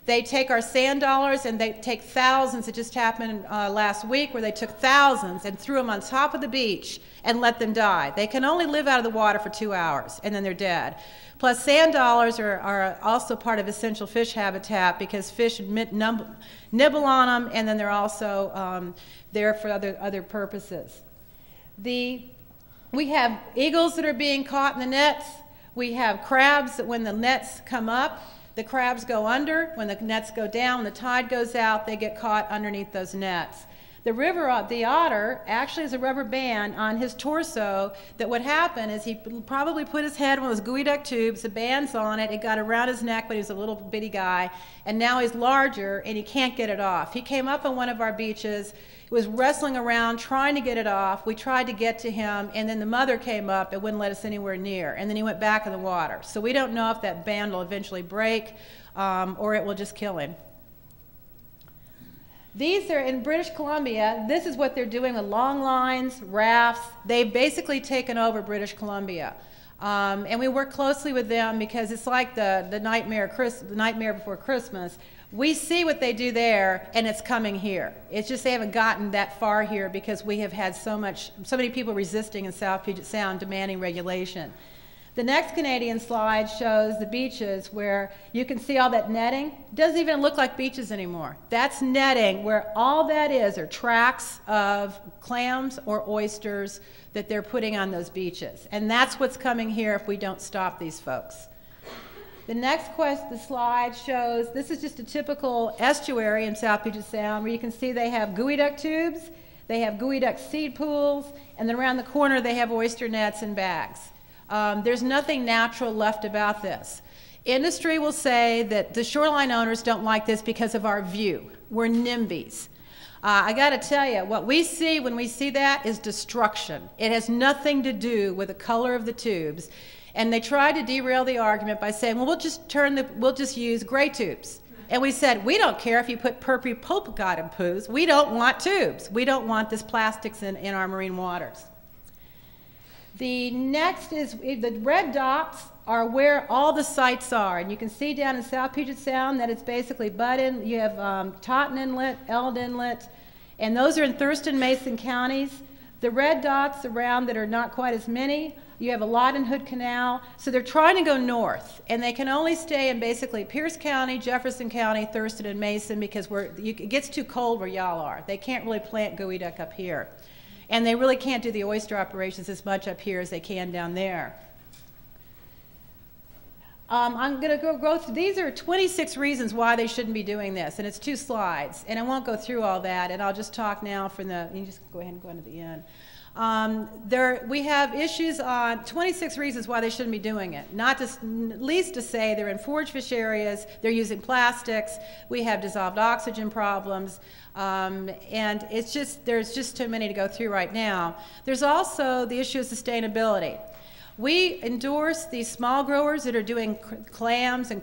They take our sand dollars and they take thousands. It just happened last week where they took thousands and threw them on top of the beach and let them die. They can only live out of the water for 2 hours and then they're dead. Plus sand dollars are also part of essential fish habitat because fish nibble on them, and then they're also there for other purposes. We have eagles that are being caught in the nets. We have crabs that when the nets come up, the crabs go under. When the nets go down, the tide goes out, they get caught underneath those nets. The otter actually has a rubber band on his torso that what happened is he probably put his head in one of those geoduck tubes, the band's on it, it got around his neck when he was a little bitty guy, and now he's larger and he can't get it off. He came up on one of our beaches, was wrestling around trying to get it off. We tried to get to him, and then the mother came up and wouldn't let us anywhere near, and then he went back in the water. So we don't know if that band will eventually break or it will just kill him. These are in British Columbia. This is what they're doing with Longlines, rafts. They've basically taken over British Columbia. And we work closely with them because it's like the nightmare before Christmas. We see what they do there, and it's coming here. It's just they haven't gotten that far here because we have had so many people resisting in South Puget Sound demanding regulation. The next Canadian slide shows the beaches where you can see all that netting. It doesn't even look like beaches anymore. That's netting where all that is are tracks of clams or oysters that they're putting on those beaches. And that's what's coming here if we don't stop these folks. The next slide shows, this is just a typical estuary in South Puget Sound where you can see they have geoduck tubes, they have geoduck seed pools, and then around the corner they have oyster nets and bags. There's nothing natural left about this. Industry will say that the shoreline owners don't like this because of our view. We're NIMBYs. I got to tell you, what we see when we see that is destruction. It has nothing to do with the color of the tubes. And they tried to derail the argument by saying, well, we'll just use gray tubes. And we said, we don't care if you put purple polka dot in poos. We don't want tubes. We don't want this plastics in our marine waters. The next is, the red dots are where all the sites are. And you can see down in South Puget Sound that it's basically you have Totten Inlet, Eld Inlet, and those are in Thurston, Mason counties. The red dots around that are not quite as many, you have a lot in Hood Canal. So they're trying to go north, and they can only stay in basically Pierce County, Jefferson County, Thurston, and Mason because it gets too cold where y'all are. They can't really plant geoduck up here. And they really can't do the oyster operations as much up here as they can down there. I'm going to go through, these are 26 reasons why they shouldn't be doing this, and it's 2 slides. And I won't go through all that, and I'll just talk now you just go ahead and go into the end. We have issues on 26 reasons why they shouldn't be doing it. Least to say they're in forage fish areas, they're using plastics, we have dissolved oxygen problems, and there's just too many to go through right now. There's also the issue of sustainability. We endorse these small growers that are doing clams and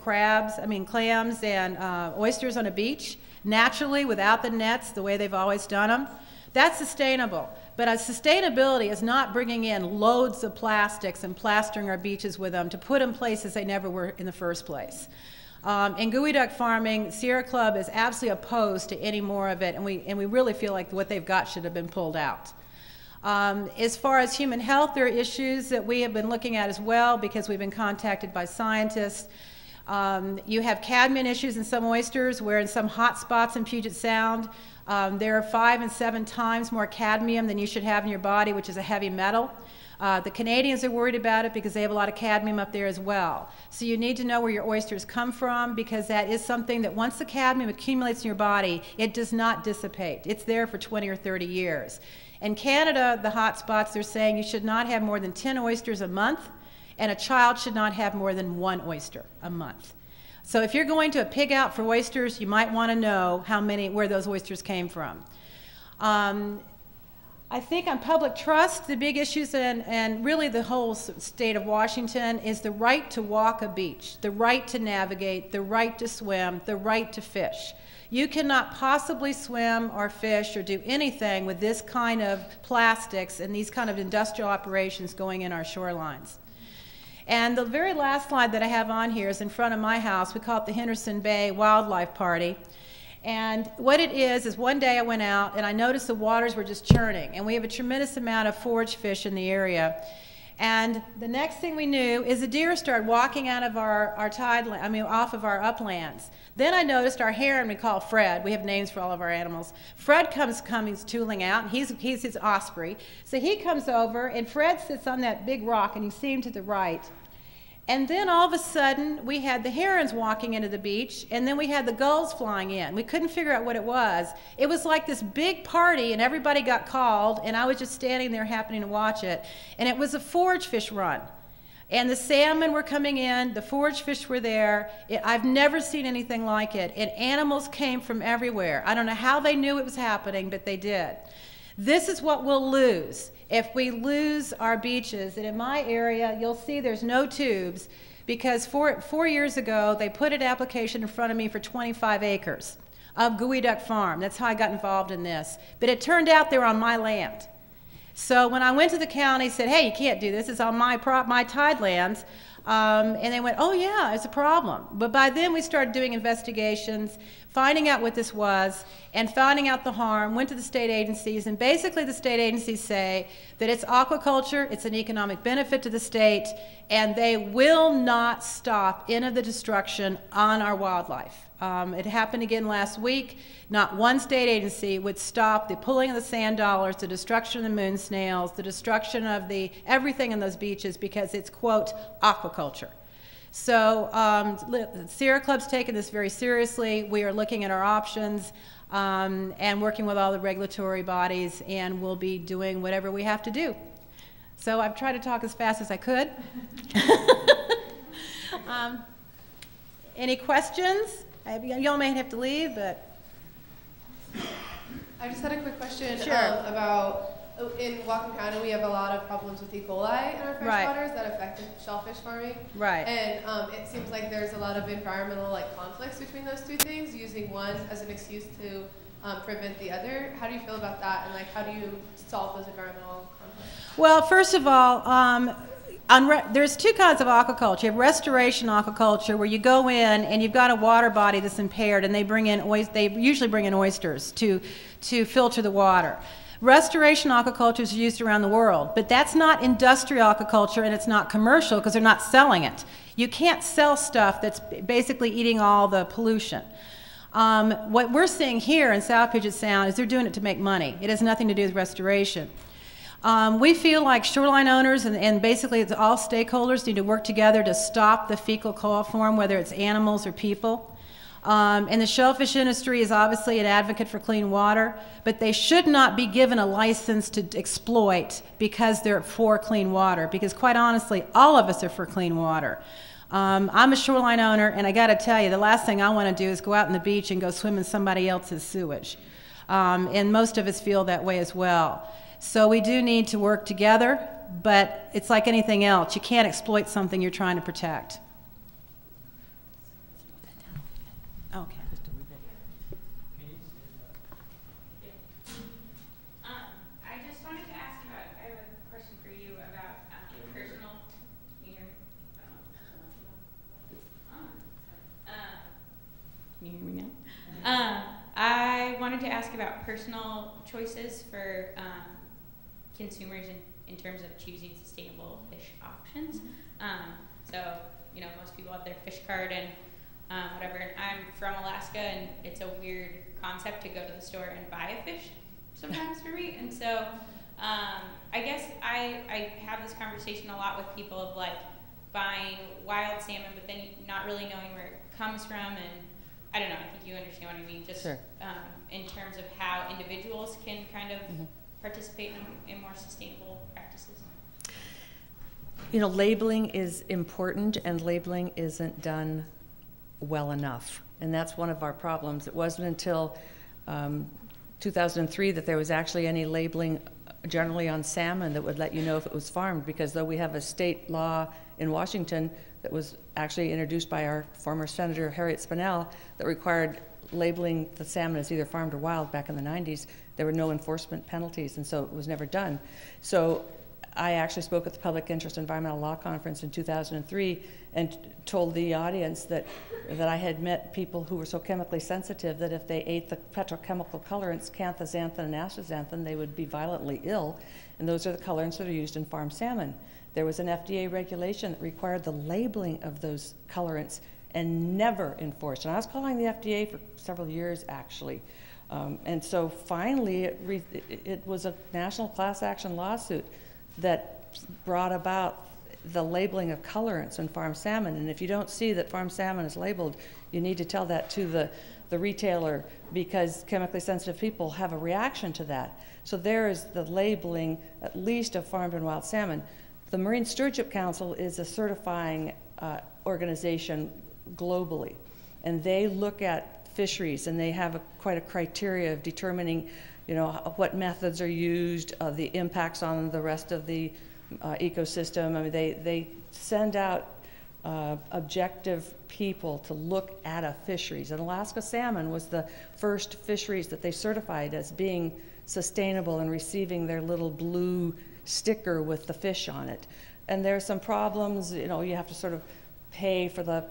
oysters on a beach, naturally without the nets, the way they've always done them. That's sustainable. But sustainability is not bringing in loads of plastics and plastering our beaches with them to put in places they never were in the first place. In geoduck farming, Sierra Club is absolutely opposed to any more of it, and we really feel like what they've got should have been pulled out. As far as human health, there are issues that we have been looking at as well because we've been contacted by scientists. You have cadmium issues in some oysters, where in some hot spots in Puget Sound, there are 5 and 7 times more cadmium than you should have in your body, which is a heavy metal. The Canadians are worried about it because they have a lot of cadmium up there as well. So you need to know where your oysters come from, because that is something that once the cadmium accumulates in your body, it does not dissipate. It's there for 20 or 30 years. In Canada, the hot spots, they're saying you should not have more than 10 oysters a month, and a child should not have more than 1 oyster a month. So if you're going to a pig out for oysters, you might want to know where those oysters came from. I think on public trust, the big issues and really the whole state of Washington is the right to walk a beach, the right to navigate, the right to swim, the right to fish. You cannot possibly swim or fish or do anything with this kind of plastics and these kind of industrial operations going in our shorelines. And the very last slide that I have on here is in front of my house. We call it the Henderson Bay Wildlife Party. And what it is one day I went out and I noticed the waters were just churning. And we have a tremendous amount of forage fish in the area. And the next thing we knew is the deer started walking out of our off of our uplands. Then I noticed our heron we call Fred. We have names for all of our animals. Fred comes tooling out, and he's his osprey. So he comes over, and Fred sits on that big rock, and you see him to the right. And then all of a sudden, we had the herons walking into the beach, and then we had the gulls flying in. We couldn't figure out what it was. It was like this big party, and everybody got called, and I was just standing there happening to watch it. And it was a forage fish run. And the salmon were coming in, the forage fish were there. I've never seen anything like it. And animals came from everywhere. I don't know how they knew it was happening, but they did. This is what we'll lose if we lose our beaches. And in my area, you'll see there's no tubes because four years ago, they put an application in front of me for 25 acres of geoduck farm. That's how I got involved in this. But it turned out they were on my land. So when I went to the county, said, hey, you can't do this. It's on my tide lands. And they went, oh, yeah, it's a problem. But by then, we started doing investigations, finding out what this was, and finding out the harm, went to the state agencies, and basically the state agencies say that it's aquaculture, it's an economic benefit to the state, and they will not stop any of the destruction on our wildlife. It happened again last week. Not one state agency would stop the pulling of the sand dollars, the destruction of the moon snails, the destruction of everything in those beaches because it's, quote, aquaculture. So Sierra Club's taken this very seriously. We are looking at our options and working with all the regulatory bodies, and we'll be doing whatever we have to do. So I've tried to talk as fast as I could. Any questions? Y'all may have to leave, but. I just had a quick question Sure. about, in Whatcom County, we have a lot of problems with E. coli in our freshwaters that affect shellfish farming. Right. And it seems like there's a lot of environmental conflicts between those two things, using one as an excuse to prevent the other. How do you feel about that, and how do you solve those environmental conflicts? Well, first of all, there's two kinds of aquaculture. You have restoration aquaculture, where you go in and you've got a water body that's impaired, and they usually bring in oysters to filter the water. Restoration aquaculture is used around the world, but that's not industrial aquaculture, and it's not commercial because they're not selling it. You can't sell stuff that's basically eating all the pollution. What we're seeing here in South Puget Sound is they're doing it to make money. It has nothing to do with restoration. We feel like shoreline owners and basically all stakeholders need to work together to stop the fecal coliform, whether it's animals or people. And the shellfish industry is obviously an advocate for clean water, but they should not be given a license to exploit because they're for clean water, because quite honestly, all of us are for clean water. I'm a shoreline owner, and I got to tell you, the last thing I want to do is go out on the beach and go swim in somebody else's sewage. And most of us feel that way as well. So we do need to work together, but it's like anything else. You can't exploit something you're trying to protect. Okay. I just wanted to ask about, I have a question for you about personal, can you hear me now? I wanted to ask about personal choices for consumers in terms of choosing sustainable fish options. So, most people have their fish card and whatever. And I'm from Alaska, and it's a weird concept to go to the store and buy a fish sometimes for me. And so I guess I have this conversation a lot with people of buying wild salmon, but then not really knowing where it comes from. And I don't know, I think you understand what I mean, just Sure. In terms of how individuals can kind of participate in more sustainable practices. Labeling is important, and labeling isn't done well enough. And that's one of our problems. It wasn't until 2003 that there was actually any labeling generally on salmon that would let you know if it was farmed, because though we have a state law in Washington that was actually introduced by our former Senator Harriet Spinell that required labeling the salmon as either farmed or wild back in the 90s, there were no enforcement penalties, and so it was never done. So I actually spoke at the Public Interest Environmental Law Conference in 2003 and told the audience that I had met people who were so chemically sensitive that if they ate the petrochemical colorants, canthaxanthin and astaxanthin, they would be violently ill, and those are the colorants that are used in farmed salmon. There was an FDA regulation that required the labeling of those colorants and never enforced. And I was calling the FDA for several years, actually. And so finally, it was a national class action lawsuit that brought about the labeling of colorants in farmed salmon. And if you don't see that farmed salmon is labeled, you need to tell that to the retailer, because chemically sensitive people have a reaction to that. So there is the labeling, at least of farmed and wild salmon. The Marine Stewardship Council is a certifying organization globally, and they look at fisheries, and they have quite a criteria of determining, what methods are used, the impacts on the rest of the ecosystem. I mean, they send out objective people to look at a fisheries. And Alaska salmon was the first fisheries that they certified as being sustainable and receiving their little blue sticker with the fish on it. And there are some problems, you have to sort of pay for the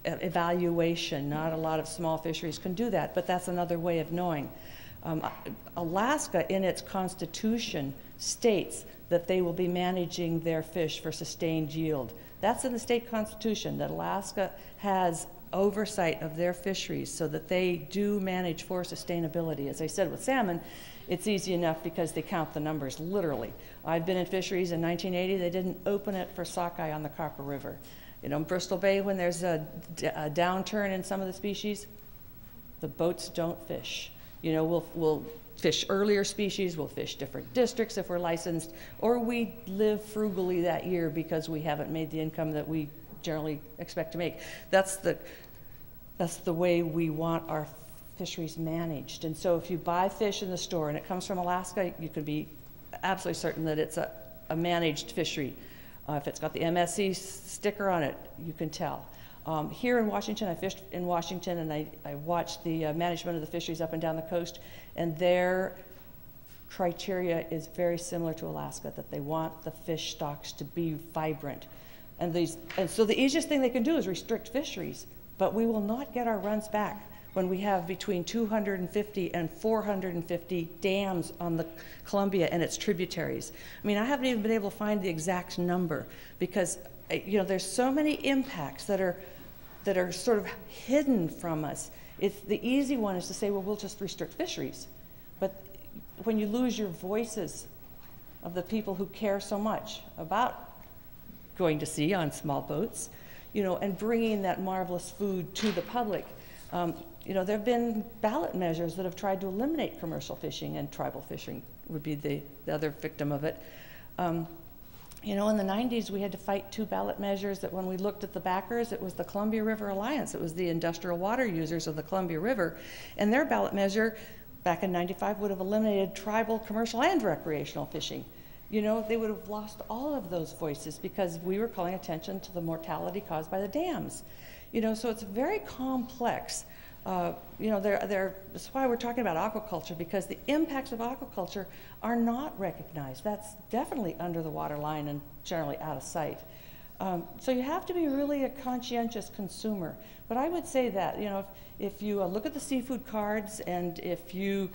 evaluation. Not a lot of small fisheries can do that, but that's another way of knowing. Alaska, in its constitution, states that they will be managing their fish for sustained yield. That's in the state constitution, that Alaska has oversight of their fisheries so that they do manage for sustainability. As I said, with salmon, it's easy enough because they count the numbers literally. I've been in fisheries in 1980. They didn't open it for sockeye on the Copper River. In Bristol Bay, when there's a downturn in some of the species, the boats don't fish. We'll fish earlier species, we'll fish different districts if we're licensed, or we live frugally that year because we haven't made the income that we generally expect to make. That's the way we want our fisheries managed. And so if you buy fish in the store and it comes from Alaska, you can be absolutely certain that it's a managed fishery. If it's got the MSC sticker on it, you can tell. Here in Washington, I fished in Washington, and I watched the management of the fisheries up and down the coast, and their criteria is very similar to Alaska, that they want the fish stocks to be vibrant. And so the easiest thing they can do is restrict fisheries, but we will not get our runs back when we have between 250 and 450 dams on the Columbia and its tributaries. I mean, I haven't even been able to find the exact number because, there's so many impacts that are sort of hidden from us. The easy one is to say, well, we'll just restrict fisheries. But when you lose your voices of the people who care so much about going to sea on small boats, and bringing that marvelous food to the public, there have been ballot measures that have tried to eliminate commercial fishing, and tribal fishing would be the other victim of it. In the 90s, we had to fight two ballot measures that when we looked at the backers, it was the Columbia River Alliance. It was the industrial water users of the Columbia River. And their ballot measure back in 95 would have eliminated tribal, commercial, and recreational fishing. They would have lost all of those voices because we were calling attention to the mortality caused by the dams. So it's very complex. That's why we're talking about aquaculture, because the impacts of aquaculture are not recognized. That's definitely under the waterline and generally out of sight. So you have to be really a conscientious consumer. But I would say that, if you look at the seafood cards and if you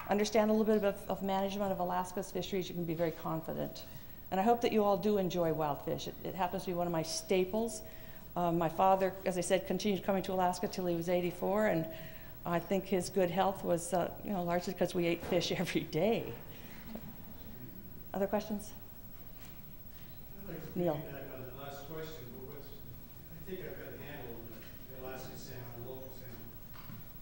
understand a little bit of management of Alaska's fisheries, you can be very confident. And I hope that you all do enjoy wild fish. It happens to be one of my staples. My father, as I said, continued coming to Alaska till he was 84, and I think his good health was, largely because we ate fish every day. Other questions? I'd like to Neil. piggyback on the last question, but I think I've got a handle on the Alaska salmon, local salmon.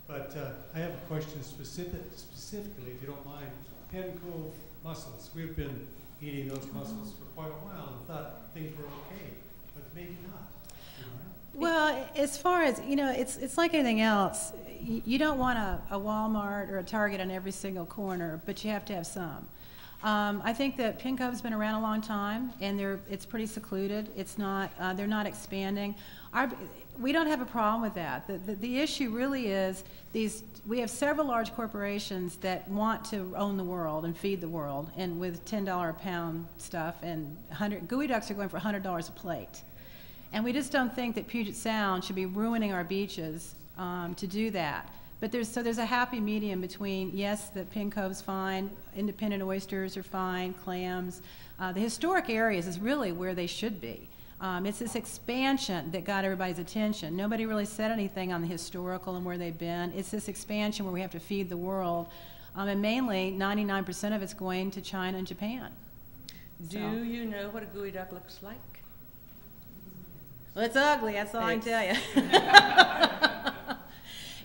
But I have a question specifically, if you don't mind. Pinnacle Muscles. We've been eating those mussels for quite a while and thought things were okay, but maybe not. Well, as far as, it's like anything else. You don't want a Walmart or a Target on every single corner, but you have to have some. I think that Pin Cove's been around a long time, and it's pretty secluded. It's not, they're not expanding. We don't have a problem with that. The issue really is we have several large corporations that want to own the world and feed the world, and with $10 a pound stuff, and gooey ducks are going for $100 a plate. And we just don't think that Puget Sound should be ruining our beaches to do that. But there's a happy medium between, yes, the Pin Cove's fine, independent oysters are fine, clams. The historic areas is really where they should be. It's this expansion that got everybody's attention. Nobody really said anything on the historical and where they've been. It's this expansion where we have to feed the world. And mainly, 99% of it's going to China and Japan. Do you know what a gooey duck looks like? Well, it's ugly, that's all I can tell you.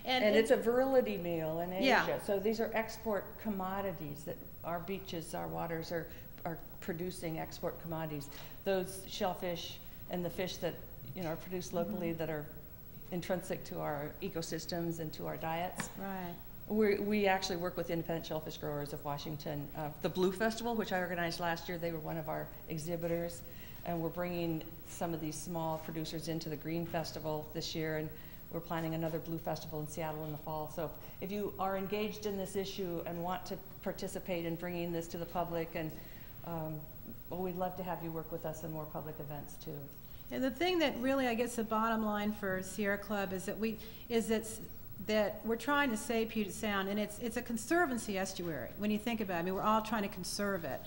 And it's a virility meal in Asia. Yeah. So these are export commodities that our beaches, our waters are producing export commodities. Those shellfish and the fish that are produced locally that are intrinsic to our ecosystems and to our diets. Right. We actually work with independent shellfish growers of Washington. The Bluefestival, which I organized last year, they were one of our exhibitors. And we're bringing some of these small producers into the Green Festival this year. And we're planning another Bluefestival in Seattle in the fall. So if you are engaged in this issue and want to participate in bringing this to the public, and well, we'd love to have you work with us in more public events too. And the thing that really, I guess, the bottom line for Sierra Club is that we're trying to save Puget Sound, and it's a conservancy estuary. When you think about it, I mean, we're all trying to conserve it.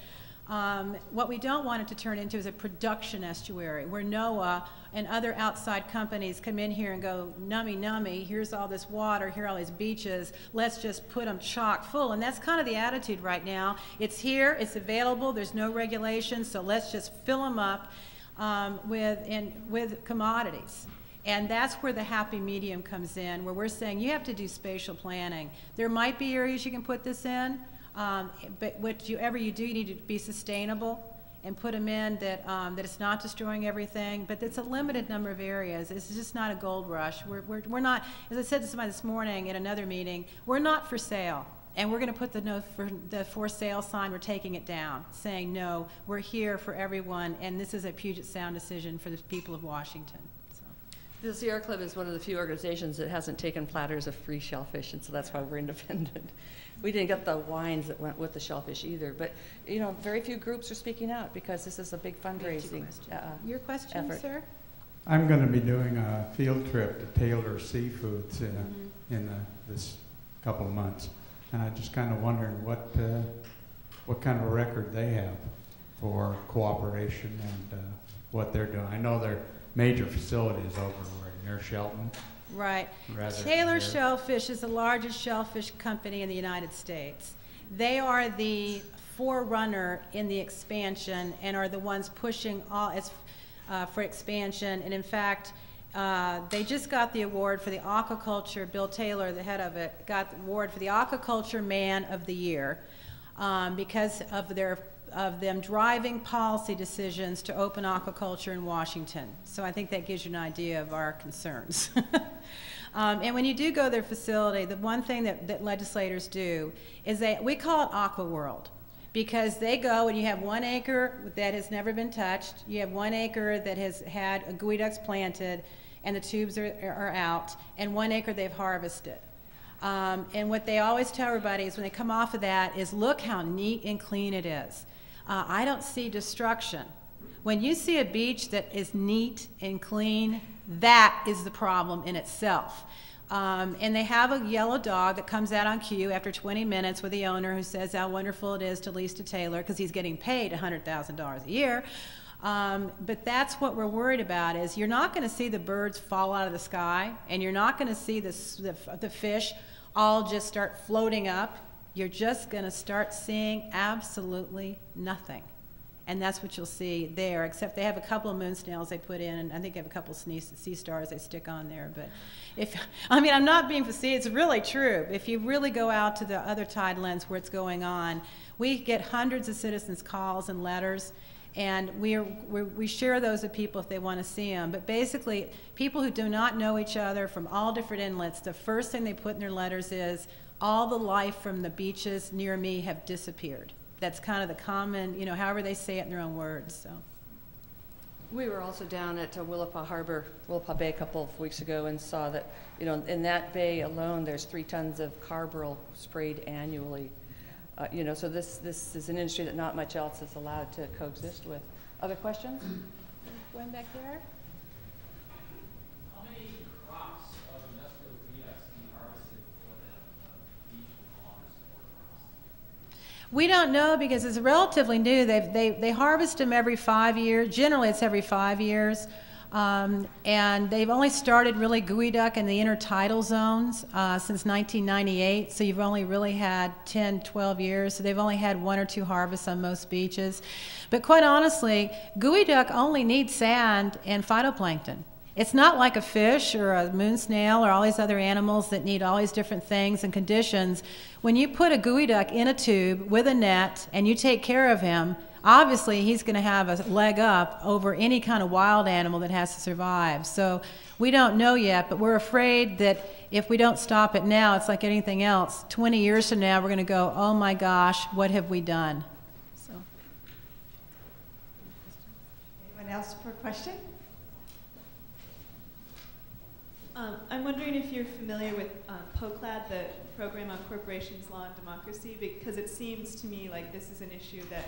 What we don't want it to turn into is a production estuary where NOAA and other outside companies come in here and go, nummy, nummy, here's all this water, here are all these beaches, let's just put them chock full. And that's kind of the attitude right now. It's here, it's available, there's no regulation, so let's just fill them up with commodities. And that's where the happy medium comes in, where we're saying you have to do spatial planning. There might be areas you can put this in, but whatever you do, you need to be sustainable and put them in that it's not destroying everything. But it's a limited number of areas. It's just not a gold rush. We're not, as I said to somebody this morning at another meeting, we're not for sale. And we're going to put the for sale sign, we're taking it down, saying no, we're here for everyone, and this is a Puget Sound decision for the people of Washington. The Sierra Club is one of the few organizations that hasn't taken platters of free shellfish, and so that's why we're independent. We didn't get the wines that went with the shellfish either, but very few groups are speaking out because this is a big fundraising Your question, effort. sir? I'm going to be doing a field trip to Taylor Seafoods in this couple of months, and I'm just kind of wondering what kind of a record they have for cooperation and what they're doing. I know they're major facilities over near Shelton. Right. Taylor Shellfish is the largest shellfish company in the United States. They are the forerunner in the expansion and are the ones pushing for expansion. And in fact, they just got the award for the aquaculture. Bill Taylor, the head of it, got the award for the Aquaculture Man of the Year because of them driving policy decisions to open aquaculture in Washington. So I think that gives you an idea of our concerns. And when you do go to their facility, the one thing that legislators do is we call it Aqua World, because they go and you have 1 acre that has never been touched, you have 1 acre that has had a gooey ducks planted and the tubes are out, and 1 acre they've harvested. And what they always tell everybody is when they come off of that is, look how neat and clean it is. I don't see destruction. When you see a beach that is neat and clean, that is the problem in itself. And they have a yellow dog that comes out on cue after 20 minutes with the owner who says how wonderful it is to lease to Taylor because he's getting paid $100,000 a year. But that's what we're worried about is you're not going to see the birds fall out of the sky, and you're not going to see the fish all just start floating up. You're just going to start seeing absolutely nothing. And that's what you'll see there, except they have a couple of moon snails they put in, and I think they have a couple of sea stars they stick on there. But I'm not being facetious, it's really true. If you really go out to the other tidelands where it's going on, we get hundreds of citizens' calls and letters, and we share those with people if they want to see them. But basically, people who do not know each other from all different inlets, the first thing they put in their letters is, all the life from the beaches near me have disappeared. That's kind of the common, you know, however they say it in their own words. So. We were also down at Willapa Harbor, Willapa Bay a couple of weeks ago and saw that, you know, in that bay alone, there's 3 tons of carbaryl sprayed annually. You know, so this is an industry that not much else is allowed to coexist with. Other questions? Going back there? How many crops of industrial geodes can be harvested before the beach will no longer support harvest? We don't know because it's relatively new. They harvest them every 5 years. Generally, it's every 5 years. And they've only started really geoduck in the intertidal zones since 1998, so you've only really had 10, 12 years, so they've only had 1 or 2 harvests on most beaches. But quite honestly, geoduck only needs sand and phytoplankton. It's not like a fish or a moon snail or all these other animals that need all these different things and conditions. When you put a geoduck in a tube with a net and you take care of him, obviously he's going to have a leg up over any kind of wild animal that has to survive. So we don't know yet, but we're afraid that if we don't stop it now, it's like anything else. 20 years from now, we're going to go, oh my gosh, what have we done? So. Anyone else for a question? I'm wondering if you're familiar with POCLAD, the Program on Corporations, Law, and Democracy, because it seems to me like this is an issue that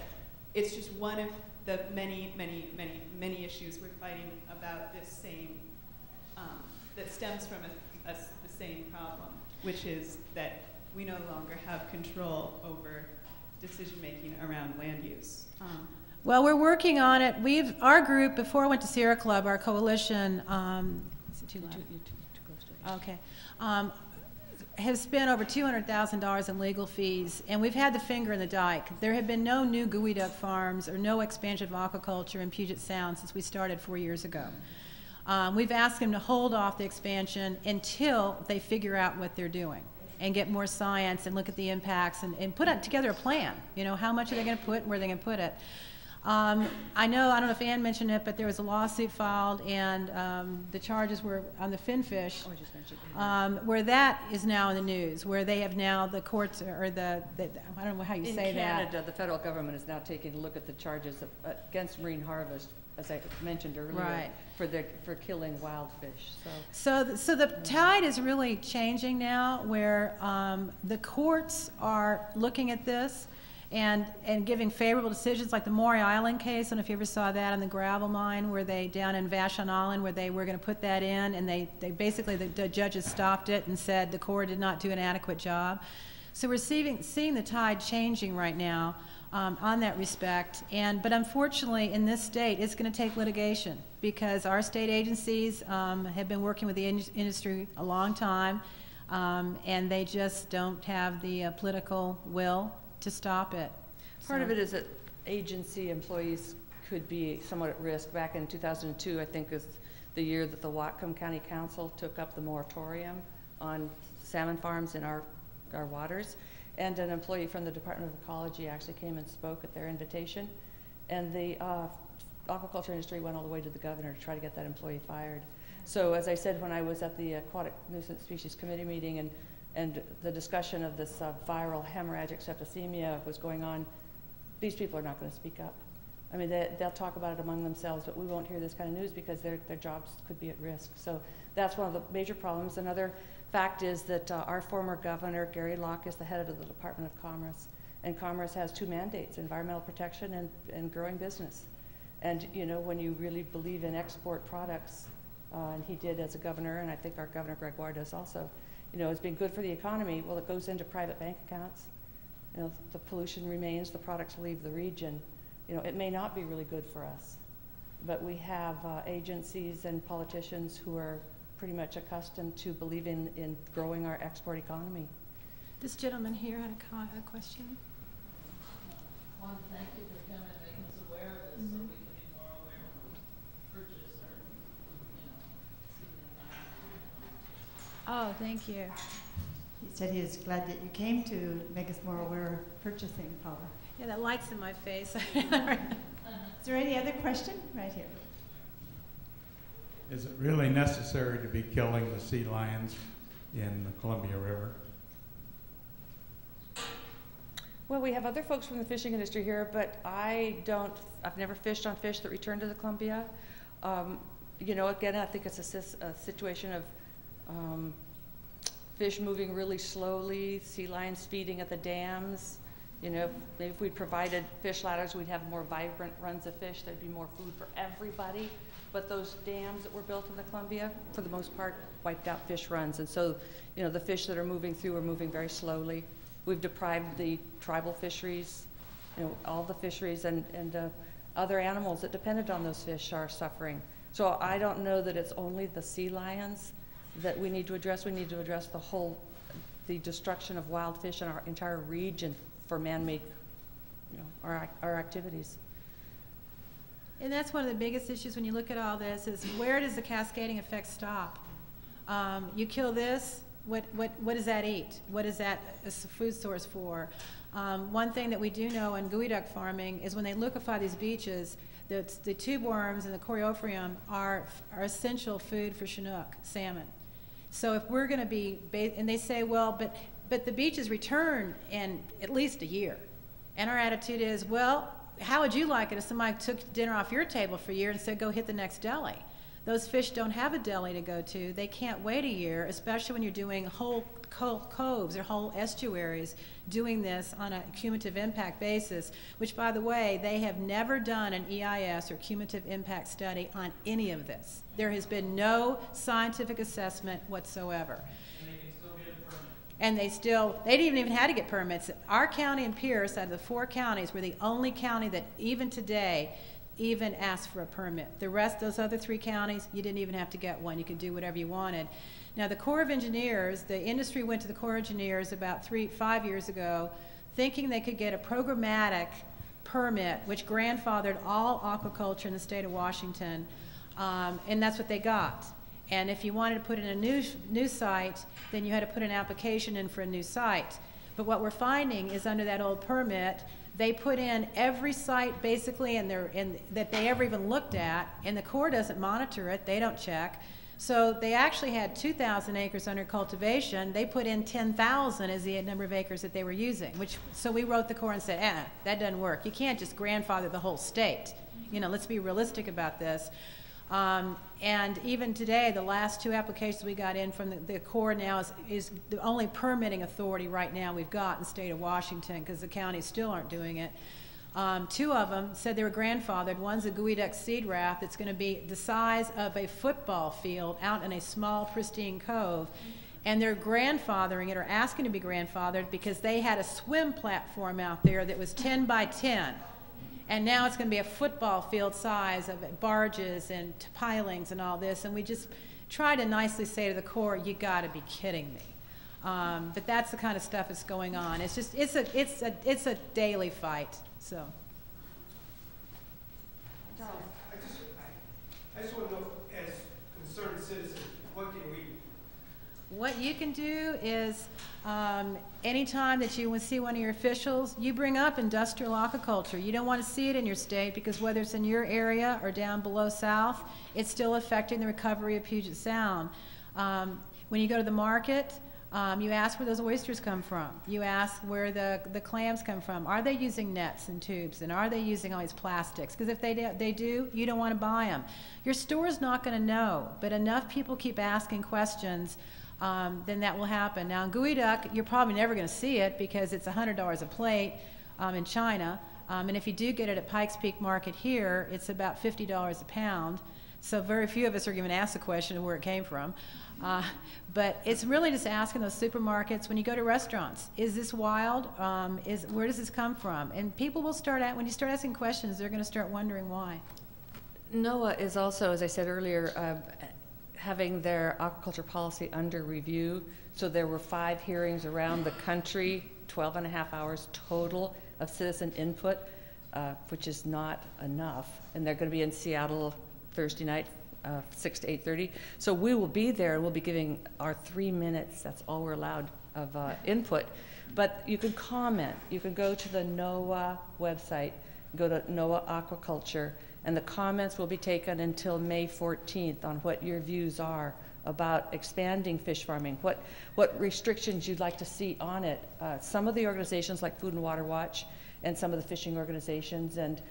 it's just one of the many, many, many, many issues we're fighting about this same, that stems from the same problem, which is that we no longer have control over decision-making around land use. Well, we're working on it. Our group, before I went to Sierra Club, our coalition, is it too loud? Okay. Has spent over $200,000 in legal fees, and we've had the finger in the dike. There have been no new geoduck farms or no expansion of aquaculture in Puget Sound since we started 4 years ago. We've asked them to hold off the expansion until they figure out what they're doing and get more science and look at the impacts and put together a plan. You know, how much are they going to put and where they're going to put it. I don't know if Ann mentioned it, but there was a lawsuit filed, and the charges were on the finfish, where that is now in the news, where they have now, the courts, or I don't know how you say that. In Canada, the federal government is now taking a look at the charges against marine harvest, as I mentioned earlier, right, for killing wild fish. So the tide is really changing now, where the courts are looking at this and giving favorable decisions, like the Maury Island case. I don't know if you ever saw that on the gravel mine, where they, down in Vashon Island, where they were going to put that in, and they basically, the judges stopped it and said the Corps did not do an adequate job. So we're seeing the tide changing right now on that respect. But unfortunately, in this state, it's going to take litigation, because our state agencies have been working with the industry a long time, and they just don't have the political will to stop it. Part of it is that agency employees could be somewhat at risk. Back in 2002, I think, is the year that the Whatcom County Council took up the moratorium on salmon farms in our waters. And an employee from the Department of Ecology actually came and spoke at their invitation. And the aquaculture industry went all the way to the governor to try to get that employee fired. So as I said, when I was at the Aquatic Nuisance Species Committee meeting, and the discussion of this viral hemorrhagic septicemia was going on, these people are not going to speak up. I mean, they'll talk about it among themselves, but we won't hear this kind of news because their jobs could be at risk. So that's one of the major problems. Another fact is that our former governor, Gary Locke, is the head of the Department of Commerce. And Commerce has 2 mandates, environmental protection and growing business. And, you know, when you really believe in export products, and he did as a governor, and I think our Governor Gregoire does also, you know, it's been good for the economy. Well, it goes into private bank accounts. You know, the pollution remains, the products leave the region. You know, it may not be really good for us, but we have agencies and politicians who are pretty much accustomed to believing in growing our export economy. This gentleman here had a question. One, thank you for coming and making us aware of this, so we can be more aware when we purchase or, you know, see the environment. Oh, thank you. He said he is glad that you came to make us more aware of purchasing, Paula. Yeah, that light's in my face. Is there any other question? Right here. Is it really necessary to be killing the sea lions in the Columbia River? Well, we have other folks from the fishing industry here, but I've never fished on fish that return to the Columbia. You know, again, I think it's a situation of fish moving really slowly, sea lions feeding at the dams. You know, if we provided fish ladders, we'd have more vibrant runs of fish. There'd be more food for everybody. But those dams that were built in the Columbia, for the most part, wiped out fish runs. And so, you know, the fish that are moving through are moving very slowly. We've deprived the tribal fisheries, you know, all the fisheries and other animals that depended on those fish are suffering. So I don't know that it's only the sea lions that we need to address. We need to address the destruction of wild fish in our entire region for man-made, you know, our activities. And that's one of the biggest issues when you look at all this is where does the cascading effect stop? You kill this, what does that eat? What is that a food source for? One thing that we do know in geoduck farming is when they liquefy these beaches, the tube worms and the coreophyrium are essential food for Chinook salmon. So if we're going to be, and they say, well, but the beaches return in at least a year. And our attitude is, well, how would you like it if somebody took dinner off your table for a year and said, go hit the next deli? Those fish don't have a deli to go to. They can't wait a year, especially when you're doing whole coves or whole estuaries, doing this on a cumulative impact basis, which, by the way, they have never done an EIS or cumulative impact study on any of this. There has been no scientific assessment whatsoever. And they didn't even have to get permits. Our county and Pierce, out of the 4 counties, were the only county that even today even asked for a permit. The rest, those other 3 counties, you didn't even have to get one. You could do whatever you wanted. Now, the Corps of Engineers, the industry went to the Corps of Engineers about 5 years ago, thinking they could get a programmatic permit, which grandfathered all aquaculture in the state of Washington, and that's what they got. And if you wanted to put in a new site, then you had to put an application in for a new site. But what we're finding is under that old permit, they put in every site basically that they ever even looked at, and the Corps doesn't monitor it, they don't check. So they actually had 2,000 acres under cultivation. They put in 10,000 as the number of acres that they were using, so we wrote the Corps and said, that doesn't work. You can't just grandfather the whole state. You know, let's be realistic about this. And even today, the last 2 applications we got in from the Corps now is the only permitting authority right now we've got in the state of Washington, because the counties still aren't doing it. 2 of them said they were grandfathered. One's a geoduck seed raft that's going to be the size of a football field out in a small, pristine cove. And they're grandfathering it, or asking to be grandfathered, because they had a swim platform out there that was 10 by 10. And now it's going to be a football field size of barges and pilings and all this. And we just try to nicely say to the Corps, you got to be kidding me. But that's the kind of stuff that's going on. It's just, it's a daily fight. So. I just want to know, as concerned citizens, what can we do? What you can do is, anytime that you see one of your officials, you bring up industrial aquaculture. You don't want to see it in your state, because whether it's in your area or down below south, it's still affecting the recovery of Puget Sound. When you go to the market, you ask where those oysters come from. You ask where the clams come from. Are they using nets and tubes, and are they using all these plastics? Because if they do, you don't want to buy them. Your store's not going to know, but enough people keep asking questions, then that will happen. Now, in geoduck, you're probably never going to see it because it's $100 a plate in China. And if you do get it at Pikes Peak Market here, it's about $50 a pound. So very few of us are even asked the question of where it came from. But it's really just asking those supermarkets, when you go to restaurants, is this wild? Where does this come from? And people will when you start asking questions, they're going to start wondering why. NOAA is also, as I said earlier, having their aquaculture policy under review. So there were 5 hearings around the country, 12.5 hours total of citizen input, which is not enough. And they're going to be in Seattle Thursday night, 6 to 8:30. So we will be there, and we'll be giving our 3 minutes. That's all we're allowed of input. But you can comment. You can go to the NOAA website, go to NOAA Aquaculture, and the comments will be taken until May 14th on what your views are about expanding fish farming, what restrictions you'd like to see on it. Some of the organizations like Food and Water Watch and some of the fishing organizations and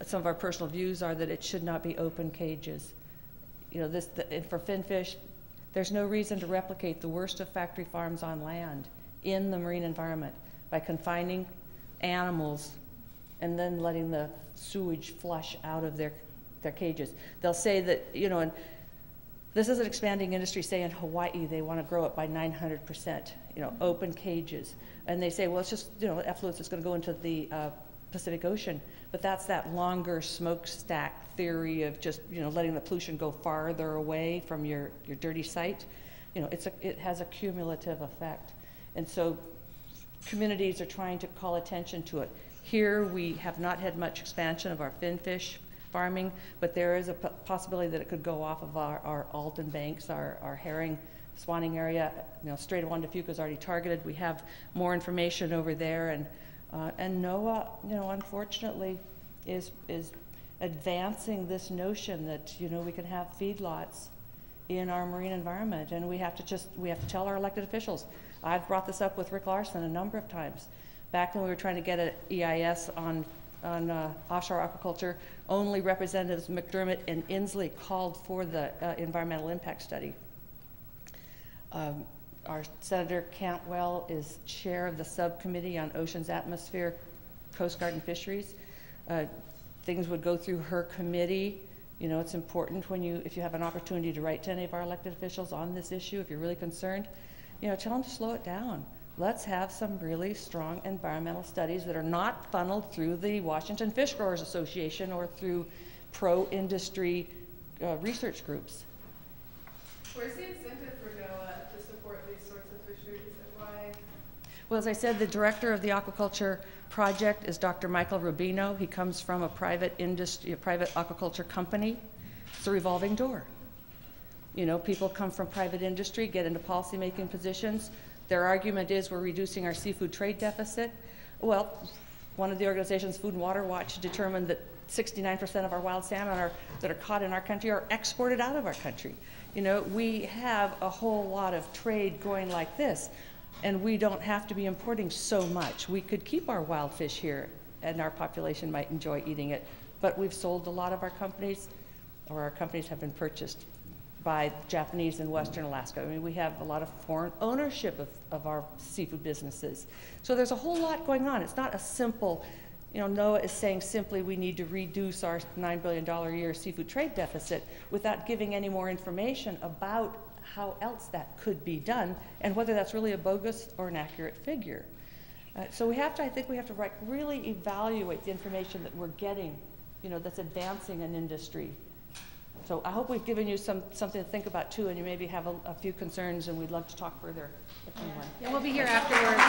some of our personal views are that it should not be open cages. You know, for finfish, there's no reason to replicate the worst of factory farms on land in the marine environment by confining animals and then letting the sewage flush out of their cages. They'll say that, you know, and this is an expanding industry, say in Hawaii, they want to grow it by 900%, you know, open cages. And they say, well, it's just, you know, effluence is going to go into the Pacific Ocean. But that's that longer smokestack theory of just, you know, letting the pollution go farther away from your dirty site. You know, it has a cumulative effect. And so communities are trying to call attention to it. Here we have not had much expansion of our finfish farming, but there is a possibility that it could go off of our Alton banks, our herring spawning area. You know, Strait of Juan de Fuca is already targeted. We have more information over there, and NOAA, you know, unfortunately, is advancing this notion that, you know, we can have feedlots in our marine environment, and we have to tell our elected officials. I've brought this up with Rick Larson a number of times. Back when we were trying to get an EIS on offshore aquaculture, only Representatives McDermott and Inslee called for the environmental impact study. Our Senator Cantwell is chair of the subcommittee on oceans, atmosphere, Coast Guard, and fisheries. Things would go through her committee. You know, it's important if you have an opportunity to write to any of our elected officials on this issue, if you're really concerned, you know, tell them to slow it down. Let's have some really strong environmental studies that are not funneled through the Washington Fish Growers Association or through pro-industry research groups. Where's the incentive for NOAA to support these sorts of fisheries, and why? Well, as I said, the director of the aquaculture project is Dr. Michael Rubino. He comes from a private aquaculture company. It's a revolving door. You know, people come from private industry, get into policymaking positions. Their argument is we're reducing our seafood trade deficit. Well, one of the organizations, Food and Water Watch, determined that 69% of our wild salmon that are caught in our country are exported out of our country. You know, we have a whole lot of trade going like this, and we don't have to be importing so much. We could keep our wild fish here, and our population might enjoy eating it. But we've sold a lot of our companies, or our companies have been purchased by Japanese in Western Alaska. I mean, we have a lot of foreign ownership of our seafood businesses. So there's a whole lot going on. It's not a simple, you know, NOAA is saying simply we need to reduce our $9 billion a year seafood trade deficit without giving any more information about how else that could be done and whether that's really a bogus or an accurate figure. So I think we have to really evaluate the information that we're getting, you know, that's advancing an industry. So I hope we've given you something to think about too, and you maybe have a few concerns, and we'd love to talk further if anyone. Yeah, we'll be here afterwards.